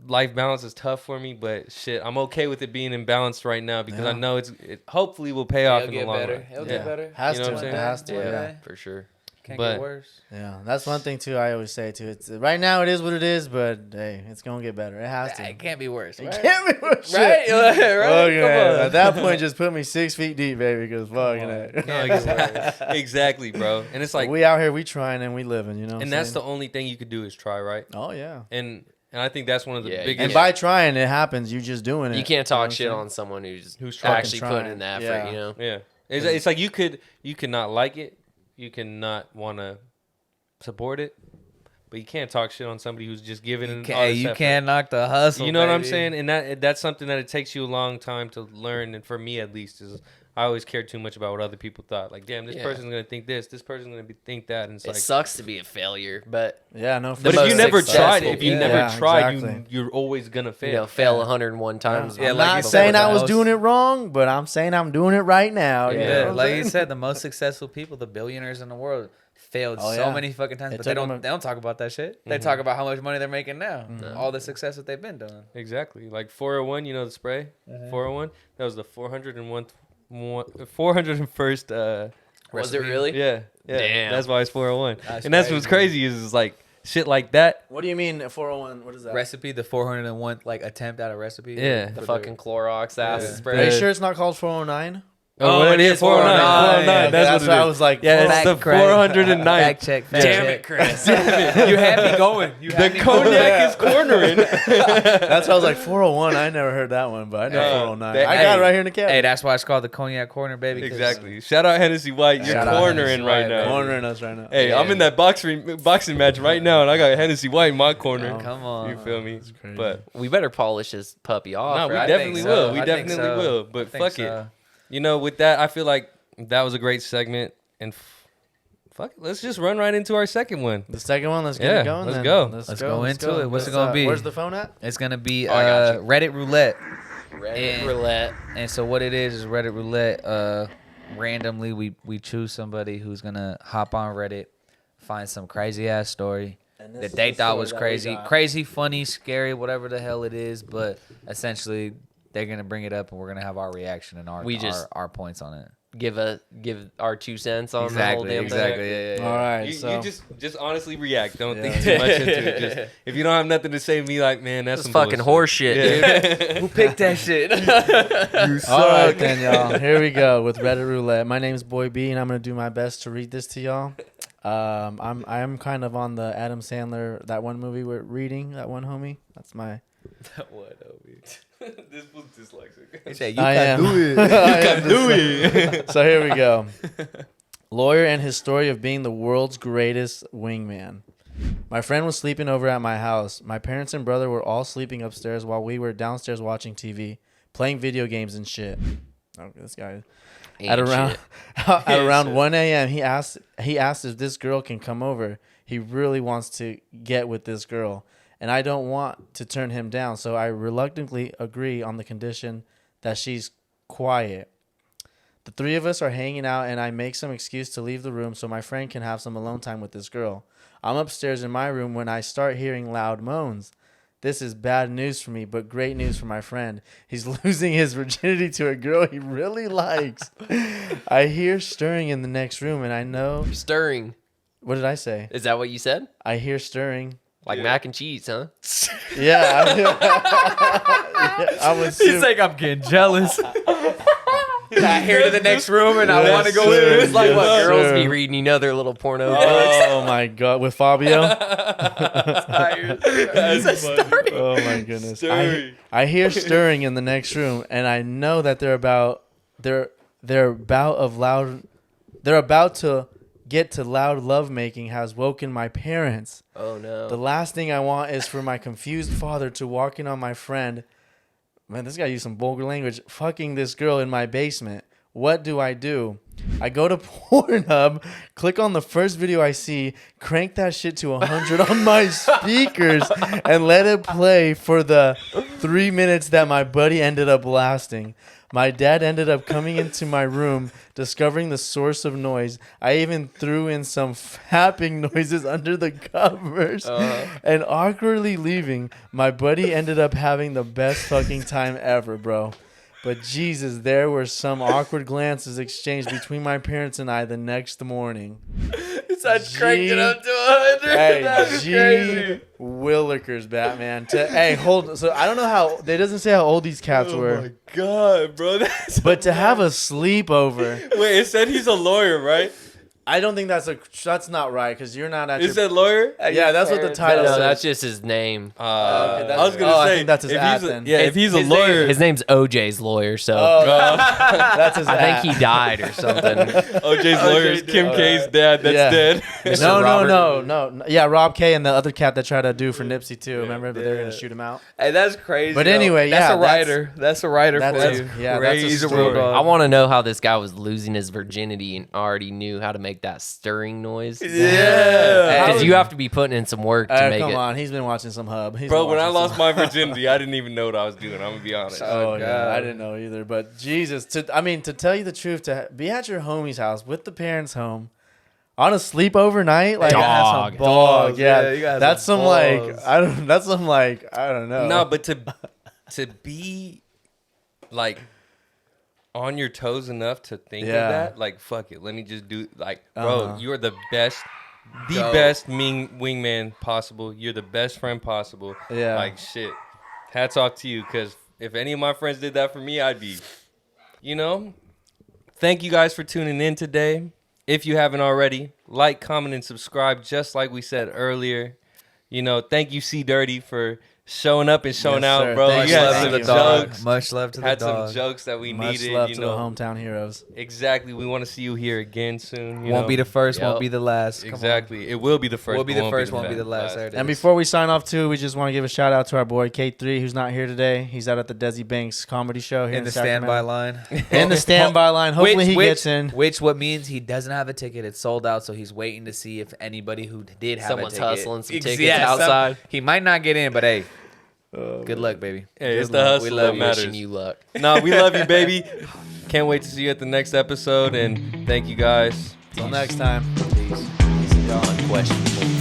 life balance is tough for me, but shit, I'm okay with it being imbalanced right now because I Yeah. know it hopefully will pay off It'll in the get long better. run. It'll Yeah. get better. Has You know to. what I'm It saying? has to. Yeah. Yeah. For sure. Can't But- get worse. Yeah, that's one thing too. I always say too. It's right now it is what it is, but hey, it's gonna get better. It has to. It can't be worse. It Right? can't be worse. Right? Right? Fucking Come A. on. At that point, just put me 6 feet deep, baby. Because fucking A. No, exactly, bro. And it's like, we out here, we trying and we living. You know. and that's the only thing you could do is try, right? Oh yeah. And I think that's one of the Yeah, biggest. And Yeah. by trying, it happens. You just doing it. You can't know what talk I'm shit saying? on someone who's trying. actually putting Trying. in the effort. Yeah. You know. Yeah, it's like you could not like it, you can not want to support it, but you can't talk shit on somebody who's just giving it all this You effort. can't knock the hustle. You know what I'm baby. saying? And that's something that it takes you a long time to learn. And for me, at least, is I always cared too much about what other people thought. Like, damn, this Yeah. person's gonna think this person's gonna think that, and it's It like. sucks to be a failure, but Yeah, no. But if most you never tried, successful if you people. never Yeah, tried, exactly. you're always gonna fail. you know, fail 101 times. Yeah, I'm like not you said, saying with I the was most- doing it wrong, but I'm saying I'm doing it right now. You Yeah. know what I'm Like saying? you said, the most successful people, the billionaires in the world, failed Oh, so yeah. many fucking times, It but took them they don't talk about that shit. They talk about how much money they're making now, all the success that they've been doing. Exactly. Like 401, you know the spray? Uh-huh. 401? That was the 401st. Was it really? Yeah. Damn. That's why it's 401. That's and that's what's crazy is like shit like that. What do you mean 401? What is that? Recipe, the 401 like attempt at a recipe. Yeah. The For fucking Clorox ass Yeah. spray. Are you sure it's not called 409? Oh, it is 409. 409. Okay, That's what it why I is. was like, Yeah, fuck. it's the Fact 409th. Fact check. Fact Damn check. it, Chris. You had me going. You The had me going. cognac is cornering. That's why I was like 401. I never heard that one, but I know 409. they- I got hey, it right here in the cabinet. Hey, that's why it's called the Cognac Corner, baby. 'cause Exactly. Shout out Hennessy White. You're Shout out cornering Hennessy right White, now. baby. Cornering us right now. Hey, I'm in that boxing match right now, and I got Hennessy White in my corner. Come on. You feel me? crazy. But We better polish this puppy off. no, we right? definitely so. will. We I think definitely so. will. I But think fuck so. it. You know, with that, I feel like that was a great segment, and fuck it, let's just run right into our second one. The second one, let's get Yeah, it going. let's then. go. Let's go into it. What's it gonna be? Where's the phone at? It's gonna be I got you. Reddit Roulette. Reddit Roulette. And so what it is Reddit Roulette. Randomly, we choose somebody who's gonna hop on Reddit, find some crazy ass story And that this they is the thought story was that we crazy, got. crazy, funny, scary, whatever the hell it is. But essentially, they're gonna bring it up, and we're gonna have our reaction and our points on it. Give our 2 cents on the whole damn thing. Yeah. All right, You so just honestly react. Don't Yeah. think too much into it. Just, if you don't have nothing to say, be like, man, that's That's some fucking bullshit. horse shit, dude. Who picked that shit? all right then, y'all. Here we go with Reddit Roulette. My name's Boii B, and I'm gonna do my best to read this to y'all. I'm kind of on the Adam Sandler, that one movie we're reading, that one homie. That's my. This was dyslexic. He said, I am. do it. I am just- So here we go. Lawyer and his story of being the world's greatest wingman. My friend was sleeping over at my house. My parents and brother were all sleeping upstairs while we were downstairs watching TV, playing video games and shit. Oh, this guy. At Ain't around shit. at around 1 a.m., he asked if this girl can come over. He really wants to get with this girl, and I don't want to turn him down, so I reluctantly agree on the condition that she's quiet. The three of us are hanging out, and I make some excuse to leave the room so my friend can have some alone time with this girl. I'm upstairs in my room when I start hearing loud moans. This is bad news for me, but great news for my friend. He's losing his virginity to a girl he really likes. I hear stirring in the next room, and I know... Stirring. What did I say? Is that what you said? I hear stirring. Like mac and cheese, huh? Yeah. I was He's like, I'm getting jealous. I hear to the next room, and I Yes, want to go sir. in. It's like what Yes, girls sir. be reading, you know, their little porno books. Oh my god, with Fabio. Tired. Oh my goodness. Stirring. I hear stirring in the next room, and I know that they're about to get to loud lovemaking has woken my parents. Oh no. The last thing I want is for my confused father to walk in on my friend. Man, this guy used some vulgar language. Fucking this girl in my basement. What do? I I go to Pornhub, click on the first video I see, crank that shit to 100 on my speakers, and let it play for the 3 minutes that my buddy ended up lasting. My dad ended up coming into my room, discovering the source of noise. I even threw in some fapping noises under the covers and awkwardly leaving. My buddy ended up having the best fucking time ever, bro. But Jesus, there were some awkward glances exchanged between my parents and I the next morning. It's like cranking up to 100. Hey, That's crazy. Willikers, Batman. Hey, hold. So I don't know how. It doesn't say how old these cats were. Oh my god, bro. That's But to have a sleepover, Wait, it said he's a lawyer, right? I don't think that's not right because you're not at It your. said lawyer? Yeah, that's what the title No, says. that's just his name. Okay, that's- I was gonna I say think that's his if at he's a, then. yeah, if he's a His lawyer, name- his name's OJ's lawyer, so That's his. I at. think he died or something. OJ's lawyer is Kim K's dad. That's Yeah. dead. No. Yeah, Rob K and the other cat that tried to do for Nipsey too. Remember, but they're gonna shoot him out. Hey, that's crazy. But though. anyway, that's yeah, a writer. That's a writer for That's you. yeah, that's a He's a story. real dog. I want to know how this guy was losing his virginity and already knew how to make that stirring noise. Yeah. Because you have to be putting in some work to make Come it. on, he's been watching some Hub. Bro, when I lost my virginity, I didn't even know what I was doing. I'm gonna be honest. Oh yeah, God. I didn't know either. But Jesus, to tell you the truth, to be at your homie's house with the parents home on a sleepover night, like that's some Dog. balls. Dogs, yeah, you Yeah, guys that's are some like balls. I don't. That's some like I don't know. No, but to be like on your toes enough to think Yeah. of that, like fuck it, let me just do like, bro, Uh-huh. you are the best, Dope. best wingman possible. You're the best friend possible. Yeah. like shit. Hats off to you, because if any of my friends did that for me, I'd be, you know. Thank you guys for tuning in today. If you haven't already, like, comment, and subscribe. Just like we said earlier, you know. Thank you, C Dirty, for showing up and showing Yes, out, sir. bro. Thank You you. had Thank some you. jokes. Much love to the Had dog. some jokes that we Much needed. love You to know, the hometown heroes. exactly. We want to see you here again soon. You Won't know? be the first, Yep. won't be the last. Come on. Exactly. It will be the first. We'll be but the first, won't be the last. last. There it And is. before we sign off too, we just want to give a shout out to our boy K3, who's not here today. He's out at the Desi Banks comedy show here in in the Sacramento. standby line. In the standby line. Hopefully he gets in. Which what means he doesn't have a ticket. It's sold out, so he's waiting to see if anybody who did have Someone's a ticket. hustling some Ex- tickets yeah, outside. he might not get in, but hey, good luck, baby. Hey, it's Good the luck. hustle We that love you. matters. Wishing you luck. No, we love you, baby. Can't wait to see you at the next episode, and thank you guys. Till next time. Peace. Peace, y'all. Unquestionable.